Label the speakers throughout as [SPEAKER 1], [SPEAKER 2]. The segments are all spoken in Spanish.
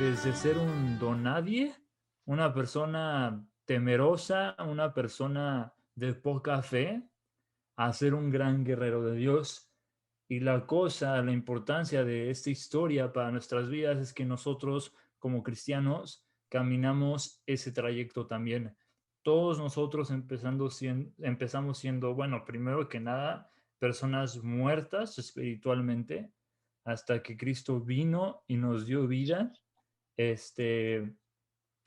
[SPEAKER 1] desde ser un donadie, una persona temerosa, una persona de poca fe, a ser un gran guerrero de Dios. Y la cosa, la importancia de esta historia para nuestras vidas es que nosotros como cristianos caminamos ese trayecto también. Todos nosotros empezamos siendo, bueno, primero que nada, personas muertas espiritualmente, hasta que Cristo vino y nos dio vida, este,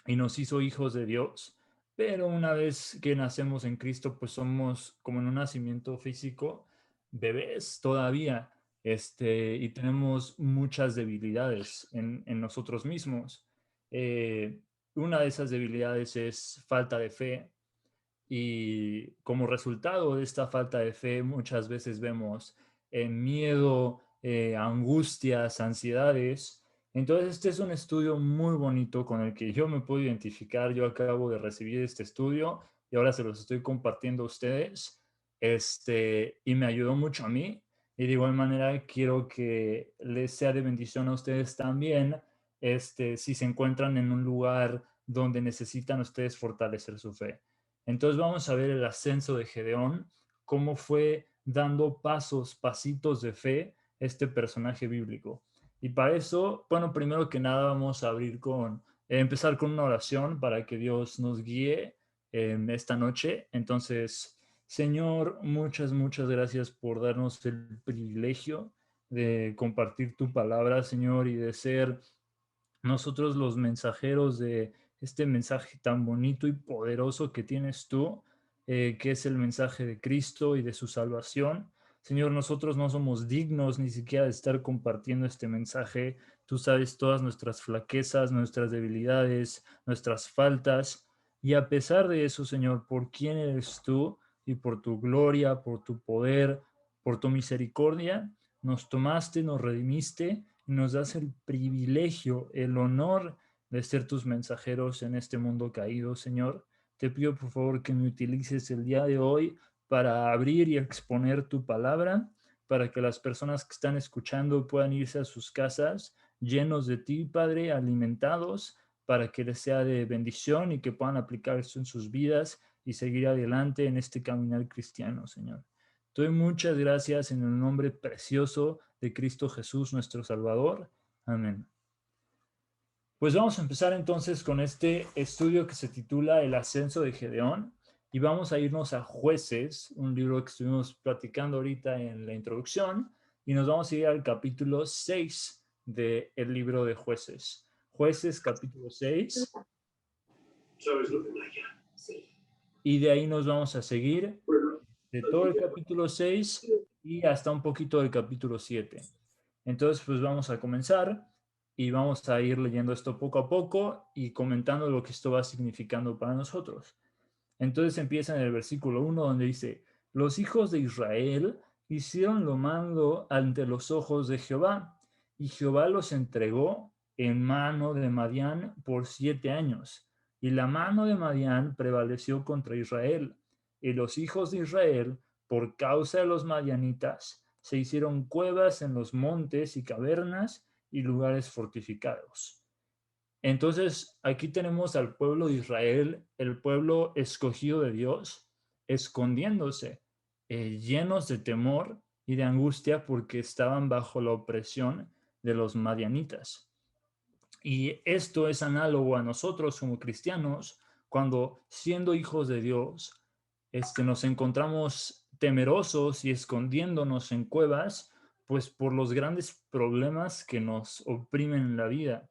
[SPEAKER 1] y nos hizo hijos de Dios. Pero una vez que nacemos en Cristo, pues somos como en un nacimiento físico, bebés todavía, y tenemos muchas debilidades en nosotros mismos. Eh, una de esas debilidades es falta de fe, y como resultado de esta falta de fe muchas veces vemos miedo, angustias, ansiedades. Entonces este es un estudio muy bonito con el que yo me puedo identificar. Yo acabo de recibir este estudio y ahora se los estoy compartiendo a ustedes, y me ayudó mucho a mí, y de igual manera quiero que les sea de bendición a ustedes también, si se encuentran en un lugar donde necesitan ustedes fortalecer su fe. Entonces vamos a ver el ascenso de Gedeón, cómo fue dando pasos, pasitos de fe este personaje bíblico. Y para eso, bueno, primero que nada vamos a empezar con una oración para que Dios nos guíe esta noche. Entonces, Señor, muchas gracias por darnos el privilegio de compartir tu palabra, Señor, y de ser nosotros los mensajeros de este mensaje tan bonito y poderoso que tienes tú, que es el mensaje de Cristo y de su salvación. Señor, nosotros no somos dignos ni siquiera de estar compartiendo este mensaje. Tú sabes todas nuestras flaquezas, nuestras debilidades, nuestras faltas. Y a pesar de eso, Señor, por quién eres tú y por tu gloria, por tu poder, por tu misericordia, nos tomaste, nos redimiste y nos das el privilegio, el honor de ser tus mensajeros en este mundo caído, Señor. Te pido por favor que me utilices el día de hoy para abrir y exponer tu palabra, para que las personas que están escuchando puedan irse a sus casas llenos de ti, Padre, alimentados, para que les sea de bendición y que puedan aplicar esto en sus vidas y seguir adelante en este caminar cristiano, Señor. Te doy muchas gracias en el nombre precioso de Cristo Jesús, nuestro Salvador. Amén. Pues vamos a empezar entonces con este estudio que se titula El ascenso de Gedeón, y vamos a irnos a Jueces, un libro que estuvimos platicando ahorita en la introducción, y nos vamos a ir al capítulo 6 del libro de Jueces. Jueces capítulo 6. ¿Sabes lo que vaya? Sí. Y de ahí nos vamos a seguir de todo el capítulo 6 y hasta un poquito del capítulo 7. Entonces, pues vamos a comenzar y vamos a ir leyendo esto poco a poco y comentando lo que esto va significando para nosotros. Entonces empieza en el versículo 1 donde dice, los hijos de Israel hicieron lo malo ante los ojos de Jehová, y Jehová los entregó en mano de Madián por 7 años, y la mano de Madián prevaleció contra Israel, y los hijos de Israel, por causa de los madianitas, se hicieron cuevas en los montes y cavernas y lugares fortificados. Entonces, aquí tenemos al pueblo de Israel, el pueblo escogido de Dios, escondiéndose, llenos de temor y de angustia porque estaban bajo la opresión de los madianitas. Y esto es análogo a nosotros como cristianos, cuando siendo hijos de Dios, nos encontramos temerosos y escondiéndonos en cuevas, pues por los grandes problemas que nos oprimen en la vida.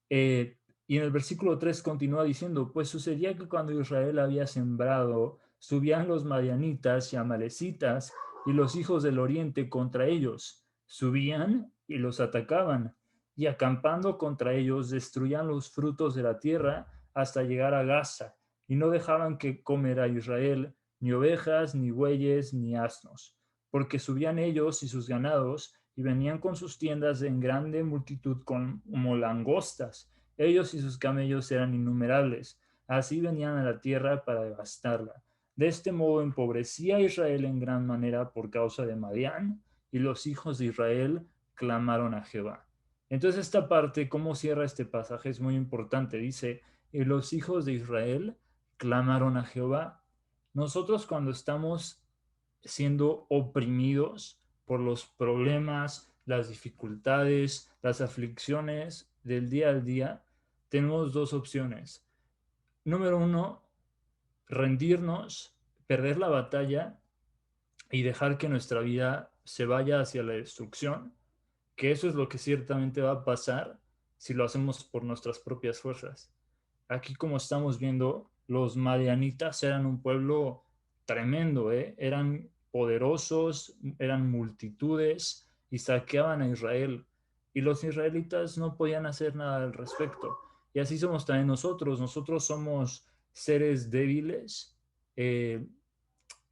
[SPEAKER 1] Y en el versículo 3 continúa diciendo, pues sucedía que cuando Israel había sembrado, subían los madianitas y amalecitas y los hijos del oriente contra ellos, subían y los atacaban, y acampando contra ellos destruían los frutos de la tierra hasta llegar a Gaza, y no dejaban que comer a Israel ni ovejas, ni bueyes, ni asnos, porque subían ellos y sus ganados y venían con sus tiendas en grande multitud como langostas. Ellos y sus camellos eran innumerables. Así venían a la tierra para devastarla. De este modo empobrecía a Israel en gran manera por causa de Madián, y los hijos de Israel clamaron a Jehová. Entonces esta parte, cómo cierra este pasaje, es muy importante. Dice, y los hijos de Israel clamaron a Jehová. Nosotros cuando estamos siendo oprimidos por los problemas, las dificultades, las aflicciones del día al día, tenemos dos opciones. Número uno, rendirnos, perder la batalla y dejar que nuestra vida se vaya hacia la destrucción, que eso es lo que ciertamente va a pasar si lo hacemos por nuestras propias fuerzas. Aquí, como estamos viendo, los madianitas eran un pueblo tremendo, ¿eh? Eran poderosos, eran multitudes y saqueaban a Israel. Y los israelitas no podían hacer nada al respecto. Y así somos también nosotros. Nosotros somos seres débiles, eh,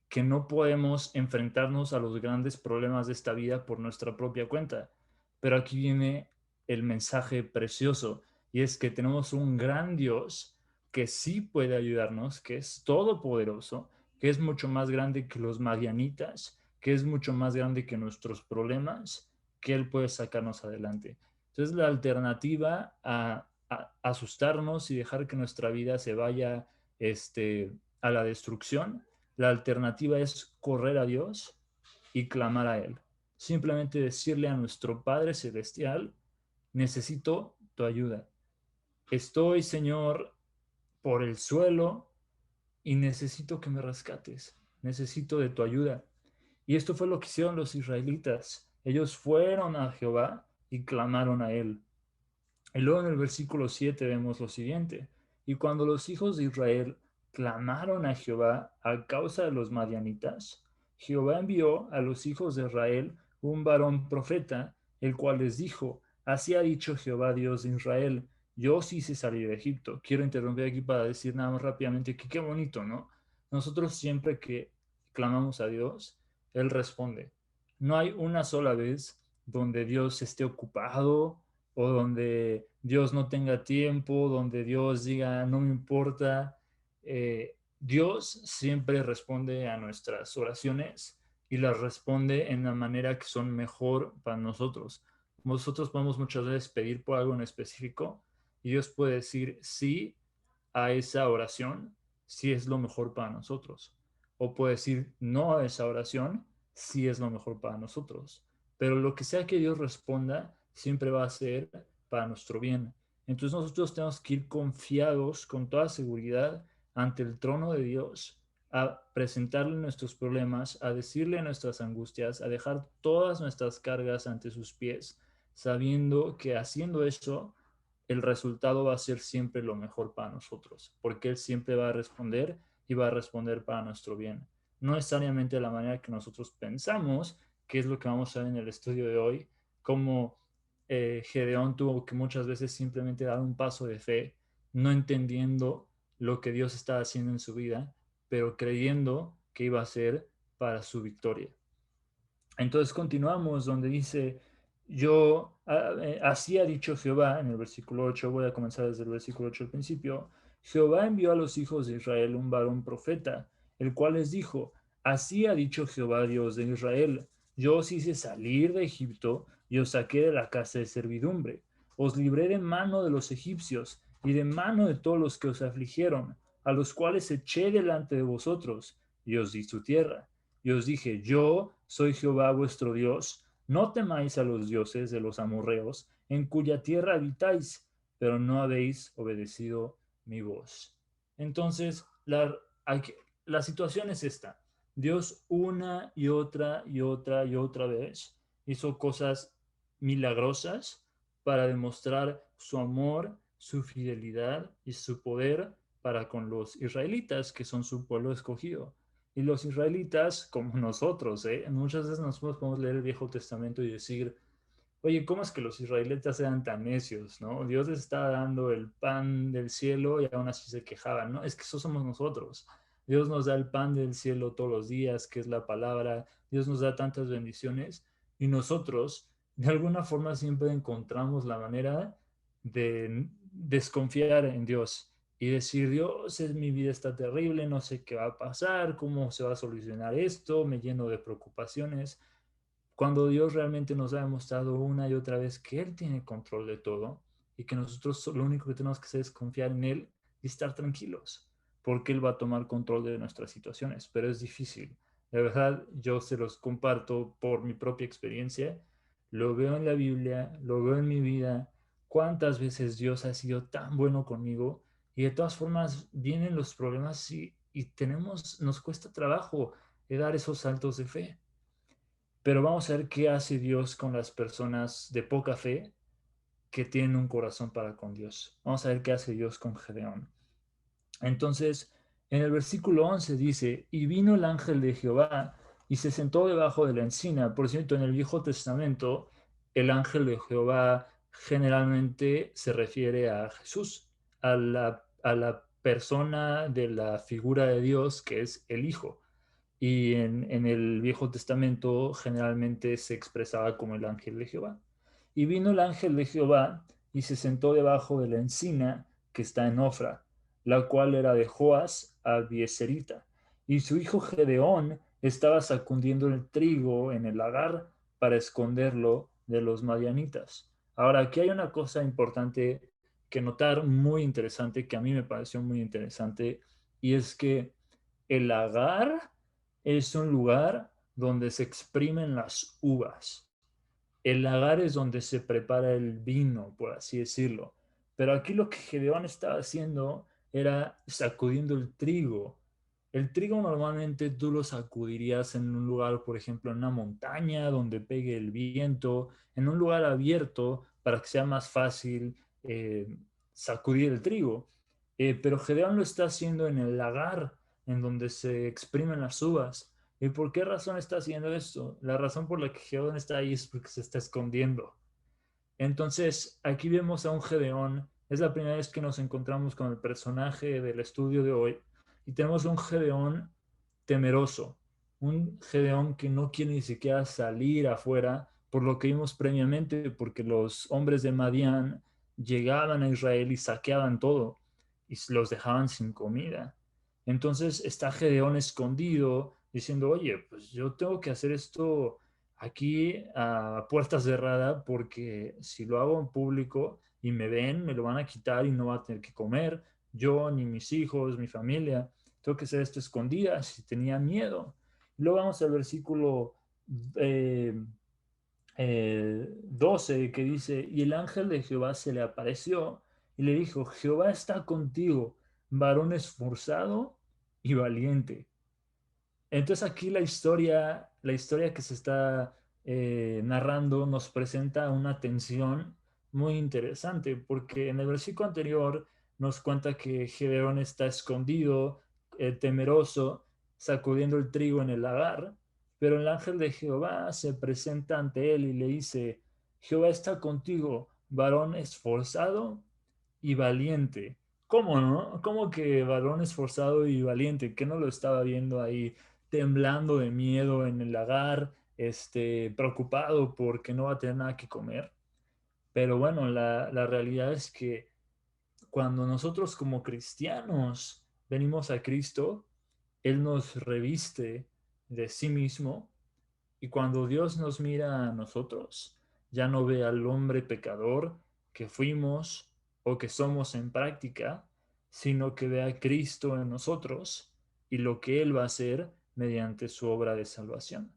[SPEAKER 1] que no podemos enfrentarnos a los grandes problemas de esta vida por nuestra propia cuenta. Pero aquí viene el mensaje precioso, y es que tenemos un gran Dios que sí puede ayudarnos, que es todopoderoso, que es mucho más grande que los madianitas, que es mucho más grande que nuestros problemas, que Él puede sacarnos adelante. Entonces la alternativa a asustarnos y dejar que nuestra vida se vaya a la destrucción, la alternativa es correr a Dios y clamar a Él. Simplemente decirle a nuestro Padre Celestial, necesito tu ayuda. Estoy, Señor, por el suelo y necesito que me rescates. Necesito de tu ayuda. Y esto fue lo que hicieron los israelitas. Ellos fueron a Jehová y clamaron a Él. Y luego en el versículo 7 vemos lo siguiente. Y cuando los hijos de Israel clamaron a Jehová a causa de los madianitas, Jehová envió a los hijos de Israel un varón profeta, el cual les dijo, así ha dicho Jehová Dios de Israel, yo os hice salir de Egipto. Quiero interrumpir aquí para decir nada más rápidamente que qué bonito, ¿no? Nosotros siempre que clamamos a Dios, Él responde. No hay una sola vez donde Dios esté ocupado o donde Dios no tenga tiempo, donde Dios diga, no me importa. Dios siempre responde a nuestras oraciones y las responde en la manera que son mejor para nosotros. Nosotros podemos muchas veces pedir por algo en específico y Dios puede decir sí a esa oración si es lo mejor para nosotros. O puede decir no a esa oración si es lo mejor para nosotros. Pero lo que sea que Dios responda, siempre va a ser para nuestro bien. Entonces nosotros tenemos que ir confiados con toda seguridad ante el trono de Dios, a presentarle nuestros problemas, a decirle nuestras angustias, a dejar todas nuestras cargas ante sus pies, sabiendo que haciendo eso el resultado va a ser siempre lo mejor para nosotros, porque Él siempre va a responder y va a responder para nuestro bien. No necesariamente de la manera que nosotros pensamos, que es lo que vamos a ver en el estudio de hoy, como Gedeón tuvo que muchas veces simplemente dar un paso de fe, no entendiendo lo que Dios estaba haciendo en su vida, pero creyendo que iba a ser para su victoria. Entonces continuamos donde dice, así ha dicho Jehová, en el versículo 8, voy a comenzar desde el versículo 8 al principio, Jehová envió a los hijos de Israel un varón profeta, el cual les dijo, así ha dicho Jehová Dios de Israel, yo os hice salir de Egipto y os saqué de la casa de servidumbre, os libré de mano de los egipcios y de mano de todos los que os afligieron, a los cuales eché delante de vosotros, y os di su tierra. Y os dije, yo soy Jehová vuestro Dios, no temáis a los dioses de los amorreos, en cuya tierra habitáis, pero no habéis obedecido mi voz. Entonces, la situación es esta. Dios una y otra y otra y otra vez hizo cosas milagrosas para demostrar su amor, su fidelidad y su poder para con los israelitas, que son su pueblo escogido. Y los israelitas, como nosotros, muchas veces nosotros podemos leer el Viejo Testamento y decir, oye, ¿cómo es que los israelitas eran tan necios, no? Dios les estaba dando el pan del cielo y aún así se quejaban, ¿no? Es que eso somos nosotros. Dios nos da el pan del cielo todos los días, que es la palabra. Dios nos da tantas bendiciones y nosotros, de alguna forma, siempre encontramos la manera de desconfiar en Dios y decir, Dios, mi vida está terrible, no sé qué va a pasar, cómo se va a solucionar esto, me lleno de preocupaciones. Cuando Dios realmente nos ha demostrado una y otra vez que Él tiene control de todo y que nosotros lo único que tenemos que hacer es confiar en Él y estar tranquilos, porque Él va a tomar control de nuestras situaciones, pero es difícil. De verdad, yo se los comparto por mi propia experiencia, lo veo en la Biblia, lo veo en mi vida, cuántas veces Dios ha sido tan bueno conmigo y de todas formas vienen los problemas y nos cuesta trabajo dar esos saltos de fe. Pero vamos a ver qué hace Dios con las personas de poca fe que tienen un corazón para con Dios. Vamos a ver qué hace Dios con Gedeón. Entonces, en el versículo 11 dice, y vino el ángel de Jehová y se sentó debajo de la encina. Por cierto, en el Viejo Testamento, el ángel de Jehová generalmente se refiere a Jesús, a la persona de la figura de Dios que es el Hijo. Y en el Viejo Testamento generalmente se expresaba como el ángel de Jehová. Y vino el ángel de Jehová y se sentó debajo de la encina que está en Ofra, la cual era de Joas a Bieserita. Y su hijo Gedeón estaba sacudiendo el trigo en el lagar para esconderlo de los madianitas. Ahora, aquí hay una cosa importante que notar, muy interesante, que a mí me pareció muy interesante, y es que el lagar es un lugar donde se exprimen las uvas. El lagar es donde se prepara el vino, por así decirlo. Pero aquí lo que Gedeón estaba haciendo era sacudiendo el trigo. El trigo normalmente tú lo sacudirías en un lugar, por ejemplo, en una montaña donde pegue el viento, en un lugar abierto para que sea más fácil sacudir el trigo. Pero Gedeón lo está haciendo en el lagar, en donde se exprimen las uvas. ¿Y por qué razón está haciendo esto? La razón por la que Gedeón está ahí es porque se está escondiendo. Entonces, aquí vemos a un Gedeón. Es la primera vez que nos encontramos con el personaje del estudio de hoy. Y tenemos un Gedeón temeroso. Un Gedeón que no quiere ni siquiera salir afuera, por lo que vimos previamente, porque los hombres de Madián llegaban a Israel y saqueaban todo y los dejaban sin comida. Entonces está Gedeón escondido diciendo, oye, pues yo tengo que hacer esto aquí a puerta cerrada porque si lo hago en público y me ven, me lo van a quitar y no va a tener que comer yo, ni mis hijos, mi familia. Tengo que hacer esto escondida si tenía miedo. Luego vamos al versículo eh, 12 que dice, y el ángel de Jehová se le apareció y le dijo, Jehová está contigo, varón esforzado y valiente. Entonces aquí la historia que se está narrando nos presenta una tensión muy interesante, porque en el versículo anterior nos cuenta que Gedeón está escondido, temeroso, sacudiendo el trigo en el lagar, pero el ángel de Jehová se presenta ante él y le dice, Jehová está contigo, varón esforzado y valiente. ¿Cómo no? ¿Cómo que varón esforzado y valiente? ¿Que no lo estaba viendo ahí temblando de miedo en el lagar, preocupado porque no va a tener nada que comer? Pero bueno, la realidad es que cuando nosotros como cristianos venimos a Cristo, Él nos reviste de sí mismo y cuando Dios nos mira a nosotros, ya no ve al hombre pecador que fuimos o que somos en práctica, sino que ve a Cristo en nosotros y lo que Él va a hacer mediante su obra de salvación.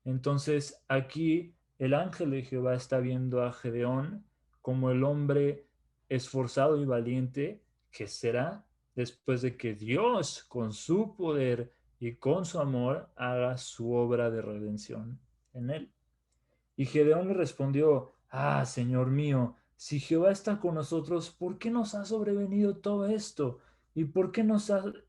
[SPEAKER 1] Entonces aquí el ángel de Jehová está viendo a Gedeón como el hombre esforzado y valiente que será después de que Dios, con su poder y con su amor, haga su obra de redención en él. Y Gedeón le respondió, ah, Señor mío, si Jehová está con nosotros, ¿por qué nos ha sobrevenido todo esto? ¿Y por qué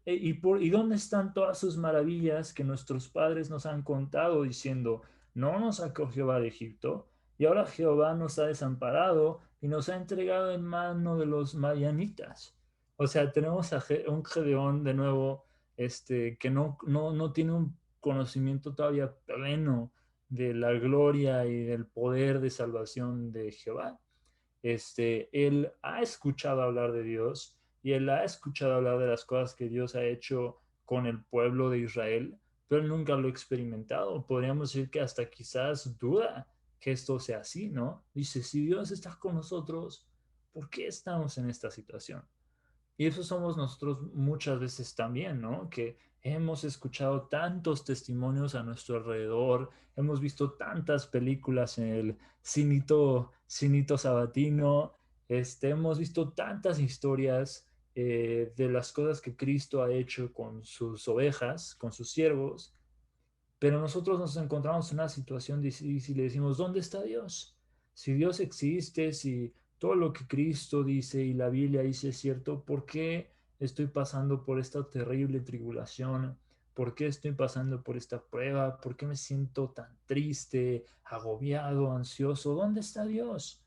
[SPEAKER 1] y dónde están todas sus maravillas que nuestros padres nos han contado diciendo, no nos sacó Jehová de Egipto, y ahora Jehová nos ha desamparado y nos ha entregado en mano de los madianitas? O sea, tenemos a un Gedeón de nuevo, que no tiene un conocimiento todavía pleno de la gloria y del poder de salvación de Jehová. Él ha escuchado hablar de Dios y él ha escuchado hablar de las cosas que Dios ha hecho con el pueblo de Israel, pero él nunca lo ha experimentado. Podríamos decir que hasta quizás duda que esto sea así, ¿no? Dice, si Dios está con nosotros, ¿por qué estamos en esta situación? Y eso somos nosotros muchas veces también, ¿no? Que hemos escuchado tantos testimonios a nuestro alrededor, hemos visto tantas películas en el cinito sabatino, hemos visto tantas historias de las cosas que Cristo ha hecho con sus ovejas, con sus siervos, pero nosotros nos encontramos en una situación difícil y decimos, ¿dónde está Dios? Si Dios existe, si todo lo que Cristo dice y la Biblia dice es cierto, ¿por qué estoy pasando por esta terrible tribulación? ¿Por qué estoy pasando por esta prueba? ¿Por qué me siento tan triste, agobiado, ansioso? ¿Dónde está Dios?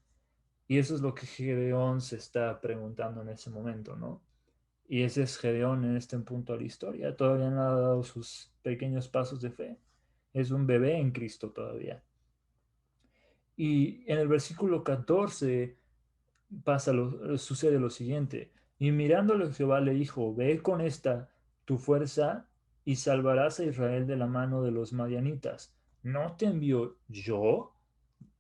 [SPEAKER 1] Y eso es lo que Gedeón se está preguntando en ese momento, ¿no? Y ese es Gedeón en este punto de la historia. Todavía no ha dado sus pequeños pasos de fe. Es un bebé en Cristo todavía. Y en el versículo 14 sucede lo siguiente. Y mirándole Jehová le dijo, ve con esta tu fuerza y salvarás a Israel de la mano de los madianitas. ¿No te envío yo?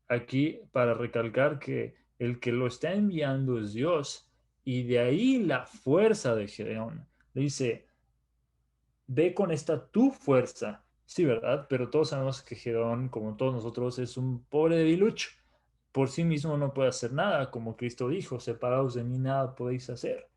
[SPEAKER 1] Aquí para recalcar que el que lo está enviando es Dios. Y de ahí la fuerza de Gedeón. Le dice, ve con esta tu fuerza. Sí, ¿verdad? Pero todos sabemos que Gedeón, como todos nosotros, es un pobre debilucho. Por sí mismo no puede hacer nada, como Cristo dijo, separados de mí nada podéis hacer.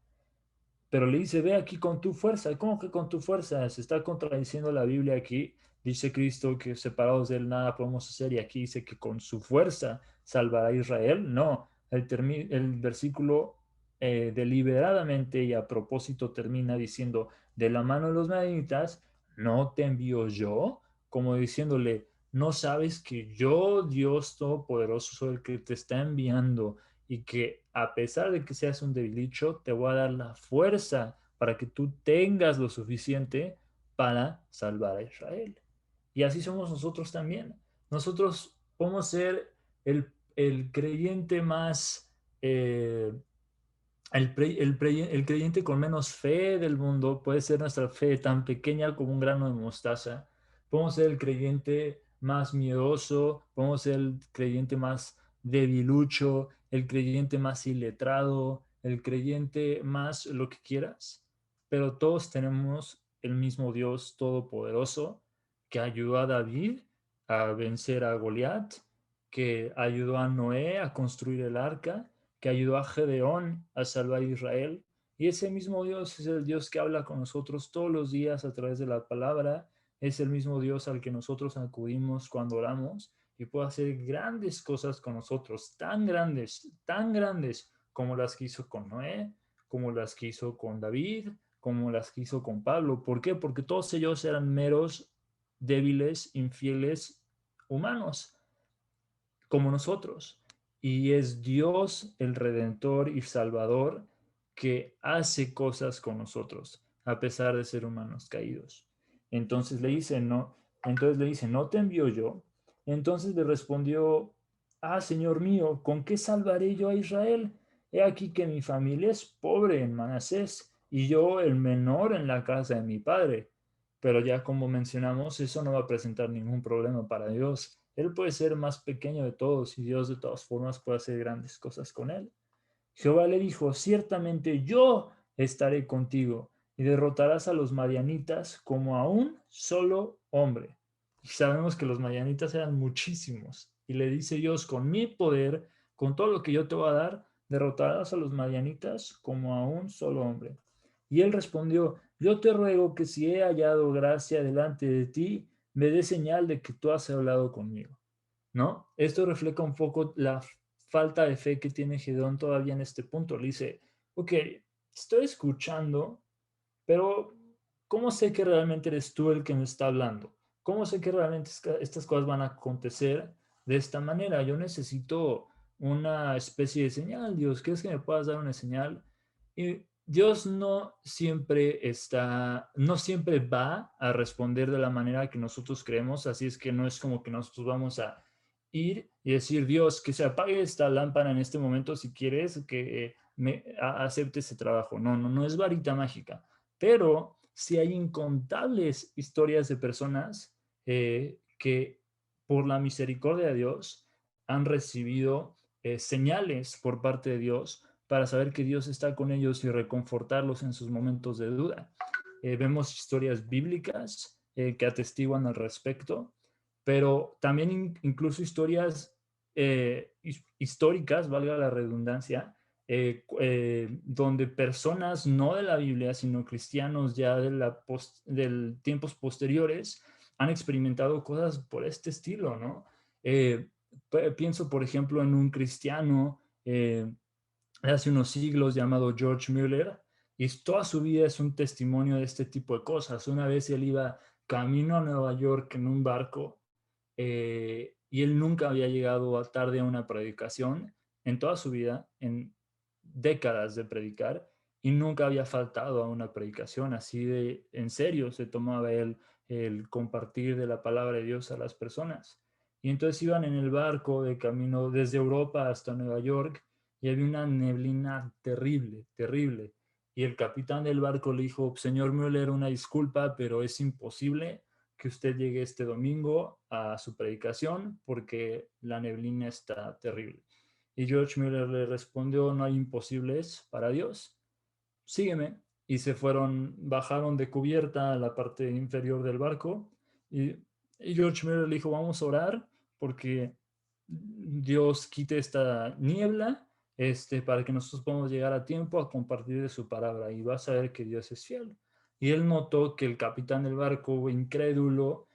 [SPEAKER 1] Pero le dice, ve aquí con tu fuerza. ¿Cómo que con tu fuerza? Se está contradiciendo la Biblia aquí. Dice Cristo que separados de él nada podemos hacer y aquí dice que con su fuerza salvará a Israel. No, el versículo deliberadamente y a propósito termina diciendo, de la mano de los madianitas, no te envío yo, como diciéndole, no sabes que yo, Dios Todopoderoso, soy el que te está enviando y que a pesar de que seas un debilicho, te voy a dar la fuerza para que tú tengas lo suficiente para salvar a Israel. Y así somos nosotros también. Nosotros podemos ser el creyente más, el creyente con menos fe del mundo, puede ser nuestra fe tan pequeña como un grano de mostaza. Podemos ser el creyente más miedoso, podemos ser el creyente más debilucho, el creyente más iletrado, el creyente más lo que quieras, pero todos tenemos el mismo Dios todopoderoso que ayudó a David a vencer a Goliat, que ayudó a Noé a construir el arca, que ayudó a Gedeón a salvar a Israel. Y ese mismo Dios es el Dios que habla con nosotros todos los días a través de la palabra. Es el mismo Dios al que nosotros acudimos cuando oramos y puede hacer grandes cosas con nosotros, tan grandes como las que hizo con Noé, como las que hizo con David, como las que hizo con Pablo. ¿Por qué? Porque todos ellos eran meros, débiles, infieles humanos como nosotros. Y es Dios el Redentor y Salvador que hace cosas con nosotros, a pesar de ser humanos caídos. Entonces le dice, no te envío yo. Entonces le respondió, Señor mío, ¿con qué salvaré yo a Israel? He aquí que mi familia es pobre en Manasés y yo el menor en la casa de mi padre. Pero ya como mencionamos, eso no va a presentar ningún problema para Dios. Él puede ser más pequeño de todos y Dios de todas formas puede hacer grandes cosas con él. Jehová le dijo, ciertamente yo estaré contigo y derrotarás a los madianitas como a un solo hombre. Y sabemos que los madianitas eran muchísimos. Y le dice Dios, con mi poder, con todo lo que yo te voy a dar, derrotarás a los madianitas como a un solo hombre. Y él respondió, yo te ruego que si he hallado gracia delante de ti, me dé señal de que tú has hablado conmigo. ¿No? Esto refleja un poco la falta de fe que tiene Gedeón todavía en este punto. Le dice, ok, estoy escuchando, pero ¿cómo sé que realmente eres tú el que me está hablando? ¿Cómo sé que realmente estas cosas van a acontecer de esta manera? Yo necesito una especie de señal, Dios. ¿Quieres que me puedas dar una señal? Y Dios no siempre va a responder de la manera que nosotros creemos, así es que no es como que nosotros vamos a ir y decir, Dios, que se apague esta lámpara en este momento si quieres que acepte ese trabajo. No, no, no es varita mágica, pero sí hay incontables historias de personas que por la misericordia de Dios han recibido señales por parte de Dios para saber que Dios está con ellos y reconfortarlos en sus momentos de duda. Vemos historias bíblicas que atestiguan al respecto, pero también incluso historias históricas, valga la redundancia, donde personas no de la Biblia, sino cristianos ya del tiempos posteriores, han experimentado cosas por este estilo, ¿no? Pienso, por ejemplo, en un cristiano hace unos siglos llamado George Mueller, y toda su vida es un testimonio de este tipo de cosas. Una vez él iba camino a Nueva York en un barco y él nunca había llegado tarde a una predicación en toda su vida, en décadas de predicar, y nunca había faltado a una predicación. Así de en serio se tomaba él el compartir de la palabra de Dios a las personas. Y entonces iban en el barco de camino desde Europa hasta Nueva York y había una neblina terrible, terrible. Y el capitán del barco le dijo: señor Müller, una disculpa, pero es imposible que usted llegue este domingo a su predicación porque la neblina está terrible. Y George Mueller le respondió: no hay imposibles para Dios, sígueme. Y se fueron, bajaron de cubierta a la parte inferior del barco y, y George Mueller le dijo: vamos a orar porque Dios quite esta niebla para que nosotros podamos llegar a tiempo a compartir de su palabra y vas a ver que Dios es fiel. Y él notó que el capitán del barco, incrédulo,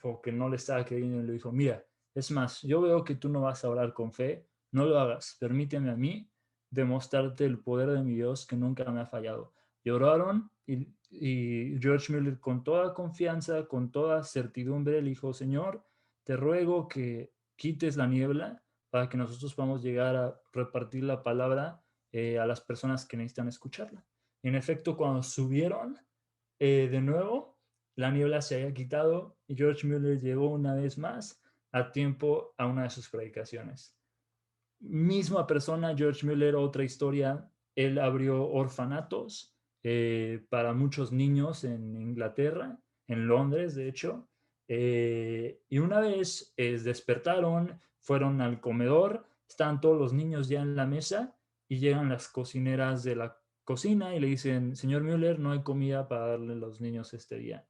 [SPEAKER 1] como que no le estaba creyendo, y le dijo: mira, es más, yo veo que tú no vas a orar con fe, no lo hagas, permíteme a mí demostrarte el poder de mi Dios que nunca me ha fallado. Y oraron y George Mueller con toda confianza, con toda certidumbre, le dijo: Señor, te ruego que quites la niebla para que nosotros podamos llegar a repartir la palabra a las personas que necesitan escucharla. Y en efecto, cuando subieron de nuevo, la niebla se había quitado y George Mueller llegó una vez más a tiempo a una de sus predicaciones. Misma persona, George Mueller, otra historia, él abrió orfanatos para muchos niños en Inglaterra, en Londres, de hecho, y una vez despertaron, fueron al comedor, estaban todos los niños ya en la mesa y llegan las cocineras de la cocina y le dicen: señor Mueller, no hay comida para darle a los niños este día.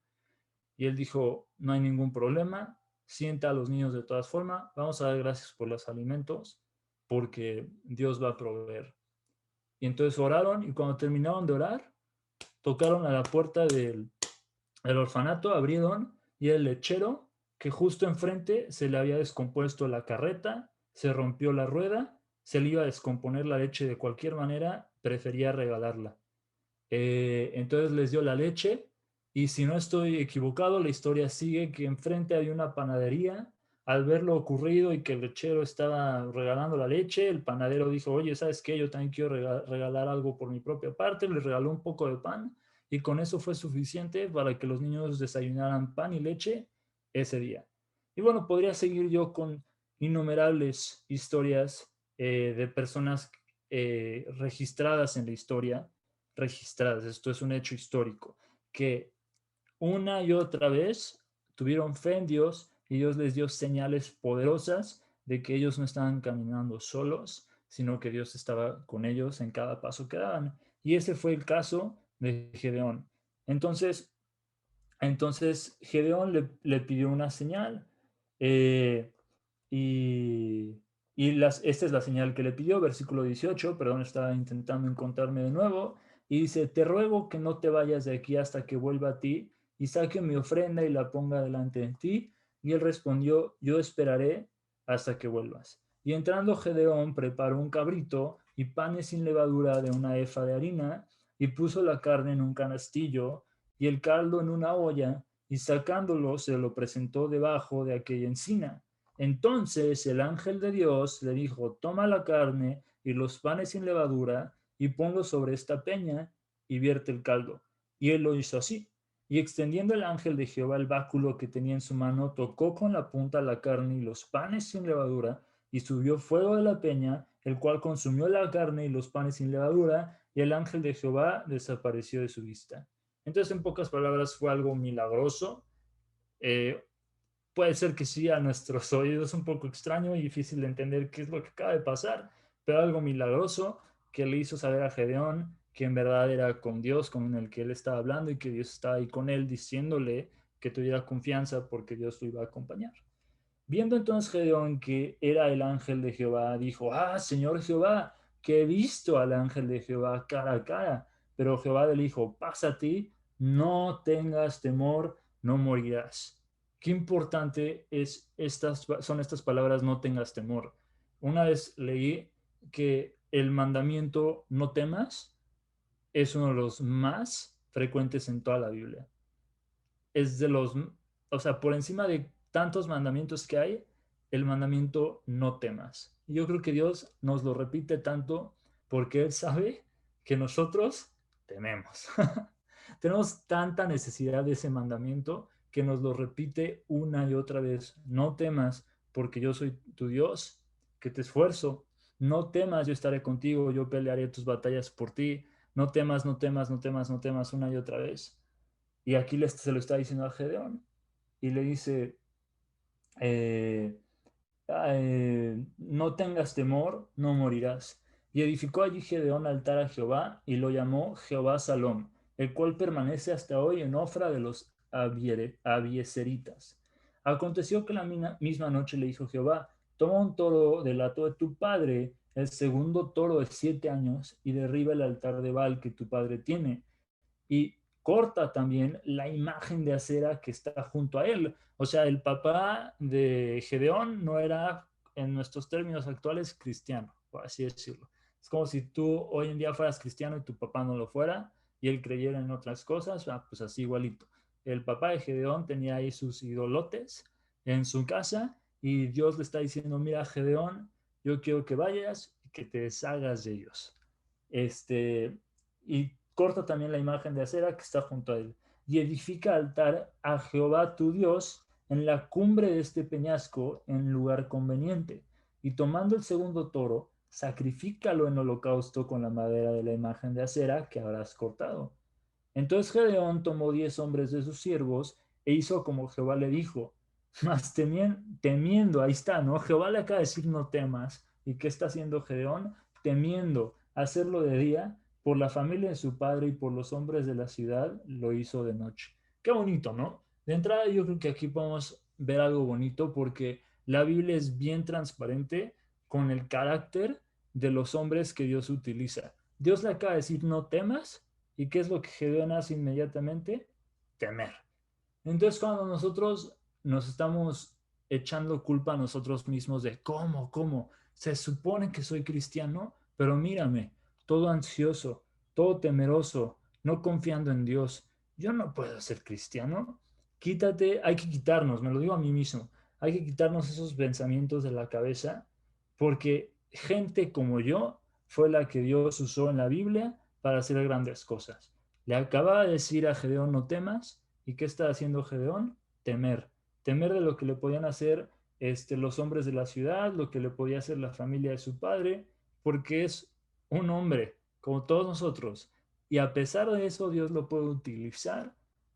[SPEAKER 1] Y él dijo: no hay ningún problema, sienta a los niños de todas formas, vamos a dar gracias por los alimentos porque Dios va a proveer. Y entonces oraron y cuando terminaron de orar, tocaron a la puerta del orfanato, abrieron y el lechero que justo enfrente se le había descompuesto la carreta, se rompió la rueda, se le iba a descomponer la leche de cualquier manera, prefería regalarla. Entonces les dio la leche y si no estoy equivocado, la historia sigue que enfrente hay una panadería. Al ver lo ocurrido y que el lechero estaba regalando la leche, el panadero dijo: oye, ¿sabes qué? Yo también quiero regalar algo por mi propia parte. Les regaló un poco de pan y con eso fue suficiente para que los niños desayunaran pan y leche ese día. Y bueno, podría seguir yo con innumerables historias de personas registradas en la historia, registradas, esto es un hecho histórico, que una y otra vez tuvieron fe en Dios y Dios les dio señales poderosas de que ellos no estaban caminando solos, sino que Dios estaba con ellos en cada paso que daban. Y ese fue el caso de Gedeón. Entonces, Gedeón le pidió una señal eh, y, esta es la señal que le pidió, versículo 18, perdón, estaba intentando encontrarme de nuevo, y dice: te ruego que no te vayas de aquí hasta que vuelva a ti y saque mi ofrenda y la ponga delante de ti. Y él respondió: yo esperaré hasta que vuelvas. Y entrando Gedeón preparó un cabrito y panes sin levadura de una efa de harina, y puso la carne en un canastillo y el caldo en una olla, y sacándolo se lo presentó debajo de aquella encina. Entonces el ángel de Dios le dijo: toma la carne y los panes sin levadura y ponlos sobre esta peña y vierte el caldo. Y él lo hizo así. Y extendiendo el ángel de Jehová el báculo que tenía en su mano, tocó con la punta la carne y los panes sin levadura, y subió fuego de la peña, el cual consumió la carne y los panes sin levadura, y el ángel de Jehová desapareció de su vista. Entonces, en pocas palabras, fue algo milagroso. Eh, Puede ser que sí a nuestros oídos un poco extraño y difícil de entender qué es lo que acaba de pasar, pero algo milagroso que le hizo saber a Gedeón que en verdad era con Dios con el que él estaba hablando y que Dios estaba ahí con él diciéndole que tuviera confianza porque Dios lo iba a acompañar. Viendo entonces Gedeón que era el ángel de Jehová, dijo, ah, Señor Jehová, que he visto al ángel de Jehová cara a cara. Pero Jehová le dijo, pasa a ti, no tengas temor, no morirás. Qué importante son estas palabras, no tengas temor. Una vez leí que el mandamiento no temas es uno de los más frecuentes en toda la Biblia. Es de los, o sea, por encima de tantos mandamientos que hay, el mandamiento no temas. Y yo creo que Dios nos lo repite tanto porque Él sabe que nosotros tememos. Tenemos tanta necesidad de ese mandamiento que nos lo repite una y otra vez. No temas porque yo soy tu Dios, que te esfuerzo. No temas, yo estaré contigo, yo pelearé tus batallas por ti. No temas, no temas, no temas, no temas una y otra vez. Y aquí se lo está diciendo a Gedeón y le dice, eh, no tengas temor, no morirás. Y edificó allí Gedeón altar a Jehová y lo llamó Jehová Salom, el cual permanece hasta hoy en Ofra de los abieseritas. Aconteció que la misma noche le dijo Jehová, toma un toro del hato de tu padre, el segundo toro de 7 años, y derriba el altar de Baal que tu padre tiene y corta también la imagen de acera que está junto a él. O sea, el papá de Gedeón no era, en nuestros términos actuales, cristiano, por así decirlo. Es como si tú hoy en día fueras cristiano y tu papá no lo fuera y él creyera en otras cosas, pues así igualito. El papá de Gedeón tenía ahí sus idolotes en su casa y Dios le está diciendo, mira, Gedeón, yo quiero que vayas y que te deshagas de ellos. Y corta también la imagen de acera que está junto a él, y edifica altar a Jehová tu Dios en la cumbre de este peñasco en lugar conveniente, y tomando el segundo toro, sacrifícalo en holocausto con la madera de la imagen de acera que habrás cortado. Entonces Gedeón tomó 10 hombres de sus siervos e hizo como Jehová le dijo, mas temiendo, ahí está, ¿no? Jehová le acaba de decir no temas. ¿Y qué está haciendo Gedeón? Temiendo hacerlo de día, por la familia de su padre y por los hombres de la ciudad, lo hizo de noche. Qué bonito, ¿no? De entrada yo creo que aquí podemos ver algo bonito porque la Biblia es bien transparente con el carácter de los hombres que Dios utiliza. Dios le acaba de decir no temas, ¿y qué es lo que Gedeón hace inmediatamente? Temer. Entonces, cuando nosotros nos estamos echando culpa a nosotros mismos de cómo, se supone que soy cristiano, pero mírame, todo ansioso, todo temeroso, no confiando en Dios, yo no puedo ser cristiano. Quítate, hay que quitarnos, me lo digo a mí mismo, hay que quitarnos esos pensamientos de la cabeza, porque gente como yo fue la que Dios usó en la Biblia para hacer grandes cosas. Le acaba de decir a Gedeón, no temas. ¿Y qué está haciendo Gedeón? Temer. Temer de lo que le podían hacer los hombres de la ciudad, lo que le podía hacer la familia de su padre, porque es un hombre, como todos nosotros. Y a pesar de eso, Dios lo puede utilizar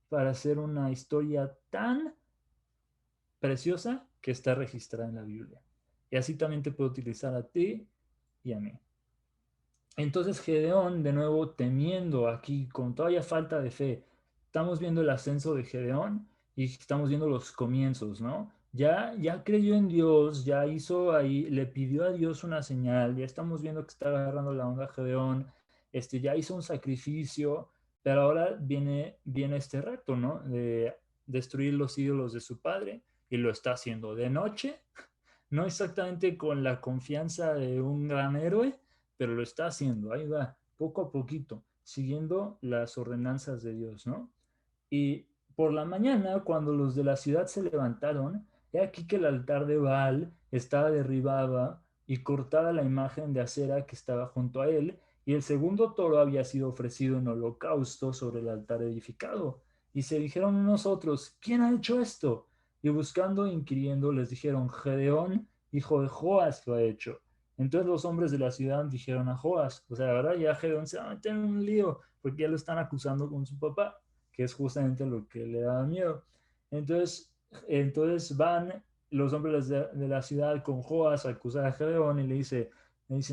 [SPEAKER 1] para hacer una historia tan preciosa que está registrada en la Biblia. Y así también te puede utilizar a ti y a mí. Entonces Gedeón, de nuevo, temiendo aquí, con todavía falta de fe, estamos viendo el ascenso de Gedeón y estamos viendo los comienzos, ¿no? Ya creyó en Dios, ya hizo ahí, le pidió a Dios una señal, ya estamos viendo que está agarrando la onda Gedeón, ya hizo un sacrificio, pero ahora viene este reto, ¿no? De destruir los ídolos de su padre y lo está haciendo de noche, no exactamente con la confianza de un gran héroe, pero lo está haciendo, ahí va, poco a poquito, siguiendo las ordenanzas de Dios, ¿no? Y por la mañana, cuando los de la ciudad se levantaron, he aquí que el altar de Baal estaba derribada y cortada la imagen de acera que estaba junto a él, y el segundo toro había sido ofrecido en holocausto sobre el altar edificado. Y se dijeron unos otros, ¿quién ha hecho esto? Y buscando e inquiriendo les dijeron, Gedeón, hijo de Joas, lo ha hecho. Entonces los hombres de la ciudad dijeron a Joas, o sea, ahora ya Gedeón se va a meter en un lío porque ya lo están acusando con su papá. que es justamente lo que le daba miedo. Entonces van los hombres de la ciudad con Joas a acusar a Gedeón y le dicen,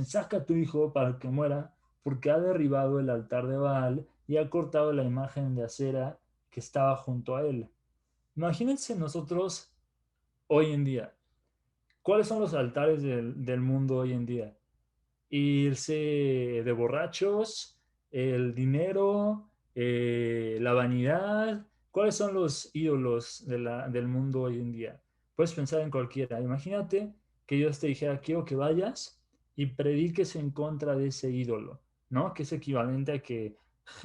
[SPEAKER 1] saca a tu hijo para que muera, porque ha derribado el altar de Baal y ha cortado la imagen de acera que estaba junto a él. Imagínense nosotros hoy en día. ¿Cuáles son los altares del mundo hoy en día? Irse de borrachos, el dinero, la vanidad. ¿Cuáles son los ídolos del mundo hoy en día? Puedes pensar en cualquiera. Imagínate que Dios te dijera, quiero que vayas y prediques en contra de ese ídolo, ¿no? Que es equivalente a que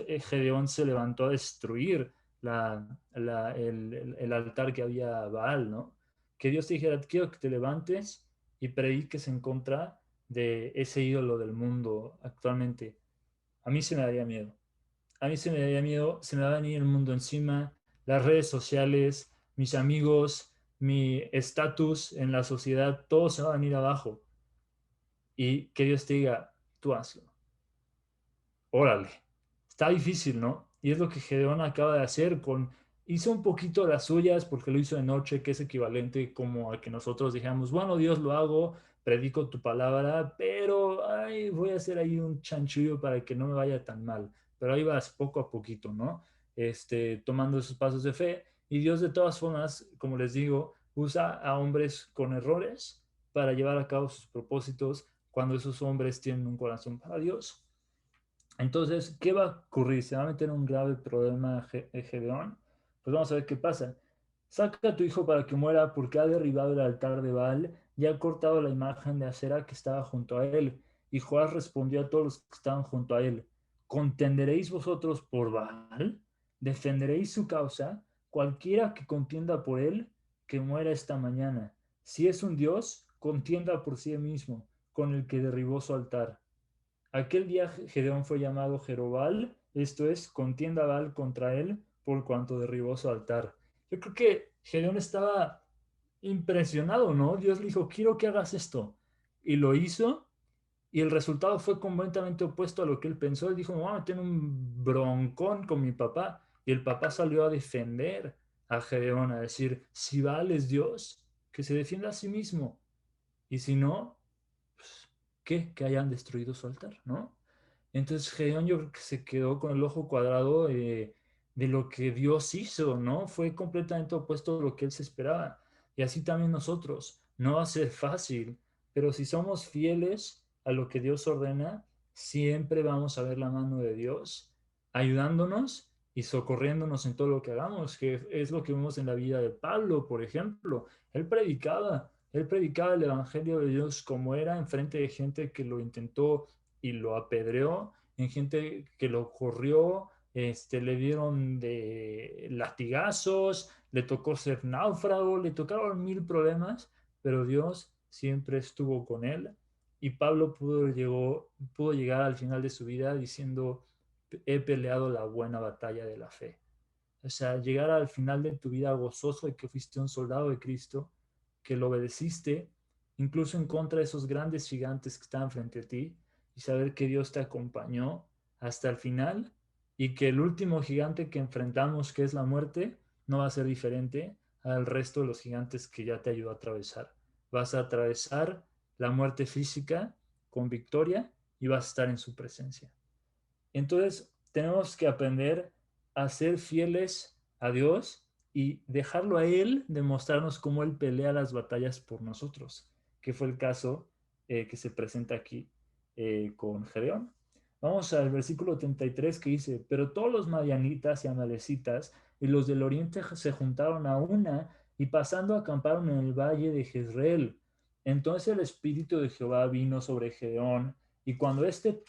[SPEAKER 1] Gedeón se levantó a destruir el altar que había a Baal, ¿no? Que Dios te dijera, quiero que te levantes y prediques en contra de ese ídolo del mundo actualmente. A mí se me daría miedo. A mí se me daría miedo, se me va a venir el mundo encima, las redes sociales, mis amigos, mi estatus en la sociedad, todo se va a venir abajo. Y que Dios te diga, tú hazlo. Órale. Está difícil, ¿no? Y es lo que Gedeón acaba de hacer hizo un poquito las suyas porque lo hizo de noche, que es equivalente como a que nosotros dijéramos, bueno, Dios, lo hago, predico tu palabra, pero ay, voy a hacer ahí un chanchullo para que no me vaya tan mal. Pero ahí vas poco a poquito, ¿no? Tomando esos pasos de fe. Y Dios de todas formas, como les digo, usa a hombres con errores para llevar a cabo sus propósitos cuando esos hombres tienen un corazón para Dios. Entonces, ¿qué va a ocurrir? ¿Se va a meter en un grave problema Gedeón? Pues vamos a ver qué pasa. Saca a tu hijo para que muera porque ha derribado el altar de Baal y ha cortado la imagen de acera que estaba junto a él. Y Joás respondió a todos los que estaban junto a él, ¿contenderéis vosotros por Baal? ¿Defenderéis su causa? Cualquiera que contienda por él, que muera esta mañana. Si es un Dios, contienda por sí mismo, con el que derribó su altar. Aquel día Gedeón fue llamado Jerobal, esto es, contienda Baal contra él por cuanto derribó su altar. Yo creo que Gedeón estaba impresionado, ¿no? Dios le dijo, quiero que hagas esto. Y lo hizo, y el resultado fue completamente opuesto a lo que él pensó. Él dijo, me voy a meter un broncón con mi papá. Y el papá salió a defender a Gedeón, a decir, si Baal es Dios, que se defienda a sí mismo. Y si no, pues, ¿qué? Que hayan destruido su altar, ¿no? Entonces Gedeón yo creo que se quedó con el ojo cuadrado de lo que Dios hizo, ¿no? Fue completamente opuesto a lo que él se esperaba. Y así también nosotros. No va a ser fácil, pero si somos fieles a lo que Dios ordena, siempre vamos a ver la mano de Dios ayudándonos y socorriéndonos en todo lo que hagamos, que es lo que vemos en la vida de Pablo, por ejemplo. Él predicaba el Evangelio de Dios como era en frente de gente que lo intentó y lo apedreó, en gente que lo corrió, le dieron de latigazos, le tocó ser náufrago, le tocaron mil problemas, pero Dios siempre estuvo con él y Pablo pudo llegar al final de su vida diciendo, he peleado la buena batalla de la fe. O sea, llegar al final de tu vida gozoso de que fuiste un soldado de Cristo, que lo obedeciste, incluso en contra de esos grandes gigantes que estaban frente a ti, y saber que Dios te acompañó hasta el final y que el último gigante que enfrentamos, que es la muerte, no va a ser diferente al resto de los gigantes que ya te ayudó a atravesar. Vas a atravesar la muerte física con victoria y vas a estar en su presencia. Entonces, tenemos que aprender a ser fieles a Dios y dejarlo a Él demostrarnos cómo Él pelea las batallas por nosotros, que fue el caso que se presenta aquí con Gedeón. Vamos al versículo 33 que dice, pero todos los madianitas y amalecitas y los del oriente se juntaron a una y pasando acamparon en el valle de Jezreel. Entonces el espíritu de Jehová vino sobre Gedeón y cuando éste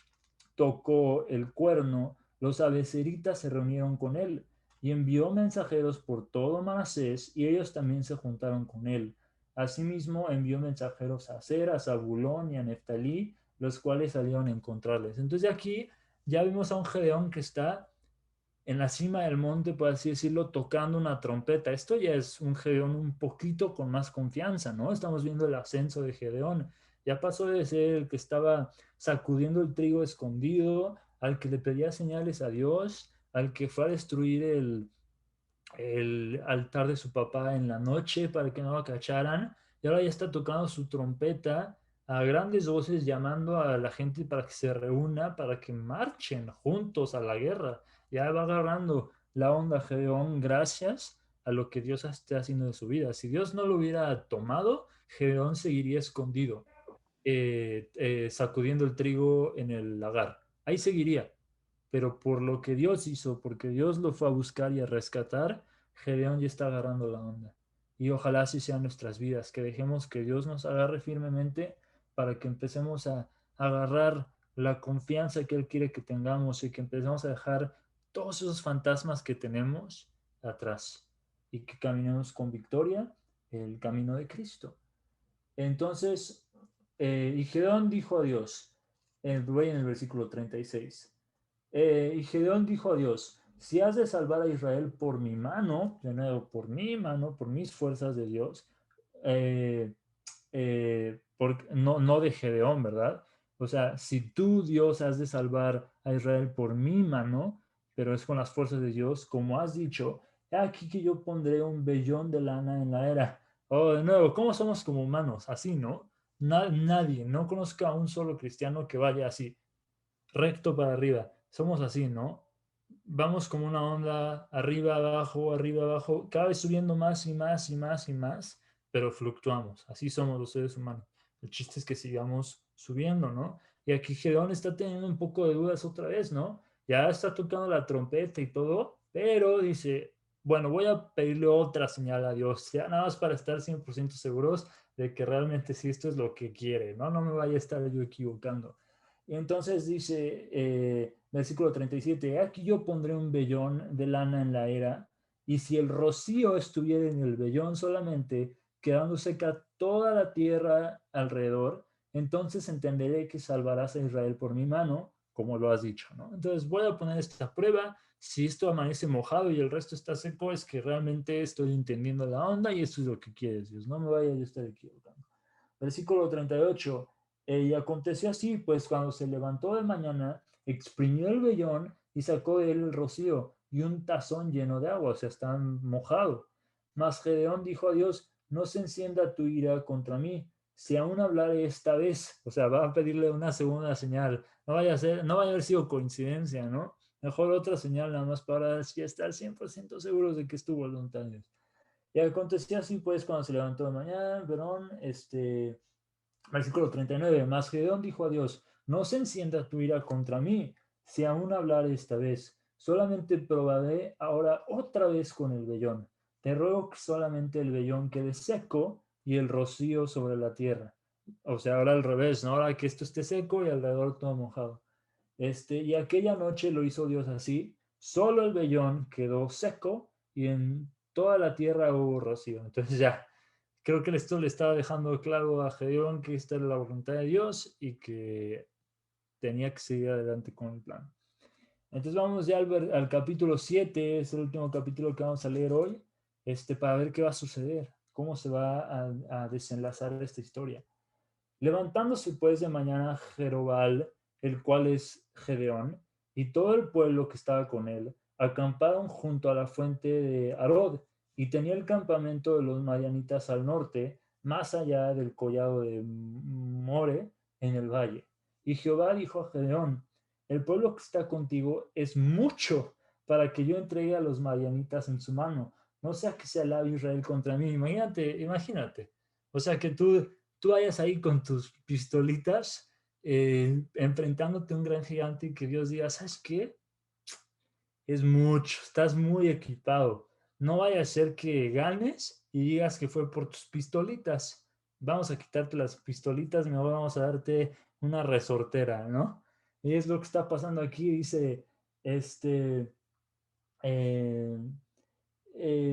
[SPEAKER 1] tocó el cuerno, los abeceritas se reunieron con él y envió mensajeros por todo Manasés y ellos también se juntaron con él. Asimismo envió mensajeros a Aser, a Zabulón y a Neftalí, los cuales salieron a encontrarles. Entonces aquí ya vimos a un Gedeón que está en la cima del monte, por así decirlo, tocando una trompeta. Esto ya es un Gedeón un poquito con más confianza, ¿no? Estamos viendo el ascenso de Gedeón. Ya pasó de ser el que estaba sacudiendo el trigo escondido, al que le pedía señales a Dios, al que fue a destruir el altar de su papá en la noche para que no lo cacharan, y ahora ya está tocando su trompeta a grandes voces llamando a la gente para que se reúna, para que marchen juntos a la guerra. Ya va agarrando la onda Gedeón gracias a lo que Dios está haciendo de su vida. Si Dios no lo hubiera tomado, Gedeón seguiría escondido, sacudiendo el trigo en el lagar. Ahí seguiría. Pero por lo que Dios hizo, porque Dios lo fue a buscar y a rescatar, Gedeón ya está agarrando la onda. Y ojalá así sean nuestras vidas, que dejemos que Dios nos agarre firmemente para que empecemos a agarrar la confianza que Él quiere que tengamos y que empecemos a dejar todos esos fantasmas que tenemos atrás y que caminemos con victoria el camino de Cristo. Entonces, y Gedeón dijo a Dios, voy en el versículo 36. Y Gedeón dijo a Dios, si has de salvar a Israel por mi mano, de nuevo, por mi mano, por mis fuerzas de Dios, eh, no de Gedeón, ¿verdad? O sea, si tú, Dios, has de salvar a Israel por mi mano, pero es con las fuerzas de Dios, como has dicho, he aquí que yo pondré un vellón de lana en la era. Oh, de nuevo, ¿cómo somos como humanos? Así, ¿no? Nadie, no conozco a un solo cristiano que vaya así recto para arriba. Somos así, ¿no? Vamos como una onda arriba, abajo, cada vez subiendo más y más y más y más, pero fluctuamos. Así somos los seres humanos. El chiste es que sigamos subiendo, ¿no? Y aquí Gedeón está teniendo un poco de dudas otra vez, ¿no? Ya está tocando la trompeta y todo, pero dice, bueno, voy a pedirle otra señal a Dios, ya nada más para estar 100% seguros de que realmente sí esto es lo que quiere, ¿no? No me vaya a estar yo equivocando. Y entonces dice, versículo 37, aquí yo pondré un vellón de lana en la era, y si el rocío estuviera en el vellón solamente, quedando seca toda la tierra alrededor, entonces entenderé que salvarás a Israel por mi mano, como lo has dicho, ¿no? Entonces voy a poner esta prueba, si esto amanece mojado y el resto está seco, es que realmente estoy entendiendo la onda y esto es lo que quieres, Dios, no me vaya a estar equivocando. Versículo 38. Y aconteció así, pues cuando se levantó de mañana, exprimió el vellón y sacó de él el rocío y un tazón lleno de agua, o sea, está mojado. Mas Gedeón dijo a Dios, no se encienda tu ira contra mí, si aún hablaré esta vez, o sea, va a pedirle una segunda señal, no vaya a ser, no vaya a haber sido coincidencia, ¿no? Mejor otra señal nada más para ya estar 100% seguros de que es tu voluntad. Y aconteció así, pues, cuando se levantó de mañana, Verón, versículo 39, mas Gedeón dijo a Dios, no se encienda tu ira contra mí, si aún hablaré esta vez, solamente probaré ahora otra vez con el vellón. Te ruego que solamente el vellón quede seco y el rocío sobre la tierra. O sea, ahora al revés, ¿no? Ahora que esto esté seco y alrededor todo mojado. Y aquella noche lo hizo Dios así, solo el vellón quedó seco y en toda la tierra hubo rocío. Entonces ya, creo que esto le estaba dejando claro a Gedeón que esta era la voluntad de Dios y que tenía que seguir adelante con el plan. Entonces vamos ya al capítulo 7, es el último capítulo que vamos a leer hoy, para ver qué va a suceder, cómo se va a desenlazar esta historia. Levantándose pues de mañana Jerobal, el cual es Gedeón, y todo el pueblo que estaba con él, acamparon junto a la fuente de Arod, y tenía el campamento de los madianitas al norte, más allá del collado de More, en el valle. Y Jehová dijo a Gedeón, el pueblo que está contigo es mucho para que yo entregue a los madianitas en su mano, no sea que se alabe Israel contra mí. Imagínate. O sea, que tú vayas ahí con tus pistolitas, enfrentándote a un gran gigante y que Dios diga, ¿sabes qué? Es mucho, estás muy equipado. No vaya a ser que ganes y digas que fue por tus pistolitas. Vamos a quitarte las pistolitas, mejor vamos a darte una resortera, ¿no? Y es lo que está pasando aquí, dice, eh,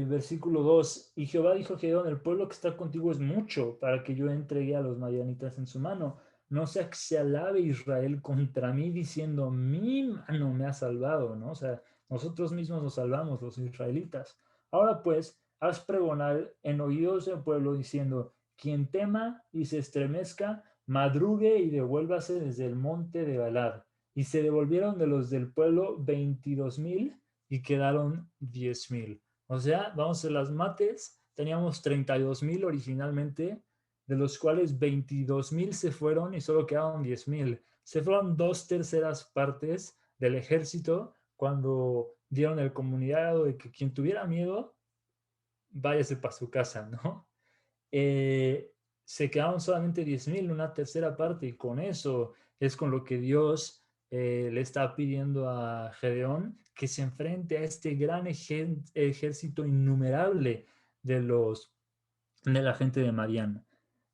[SPEAKER 1] versículo 2, y Jehová dijo a Gedeón, el pueblo que está contigo es mucho para que yo entregue a los madianitas en su mano. No sea que se alabe Israel contra mí diciendo, mi mano me ha salvado, ¿no? O sea, nosotros mismos nos salvamos, los israelitas. Ahora pues, haz pregonar en oídos del pueblo diciendo, quien tema y se estremezca, madrugue y devuélvase desde el monte de Galad. Y se devolvieron de los del pueblo 22,000 y quedaron 10,000. O sea, vamos a hacer las mates, teníamos 32,000 originalmente, de los cuales 22,000 se fueron y solo quedaron 10,000. Se fueron 2/3 del ejército cuando dieron el comunicado de que quien tuviera miedo, váyase para su casa, ¿no? Se quedaron solamente 10,000, una tercera parte, y con eso es con lo que Dios le está pidiendo a Gedeón que se enfrente a este gran ejército innumerable de la gente de Madián.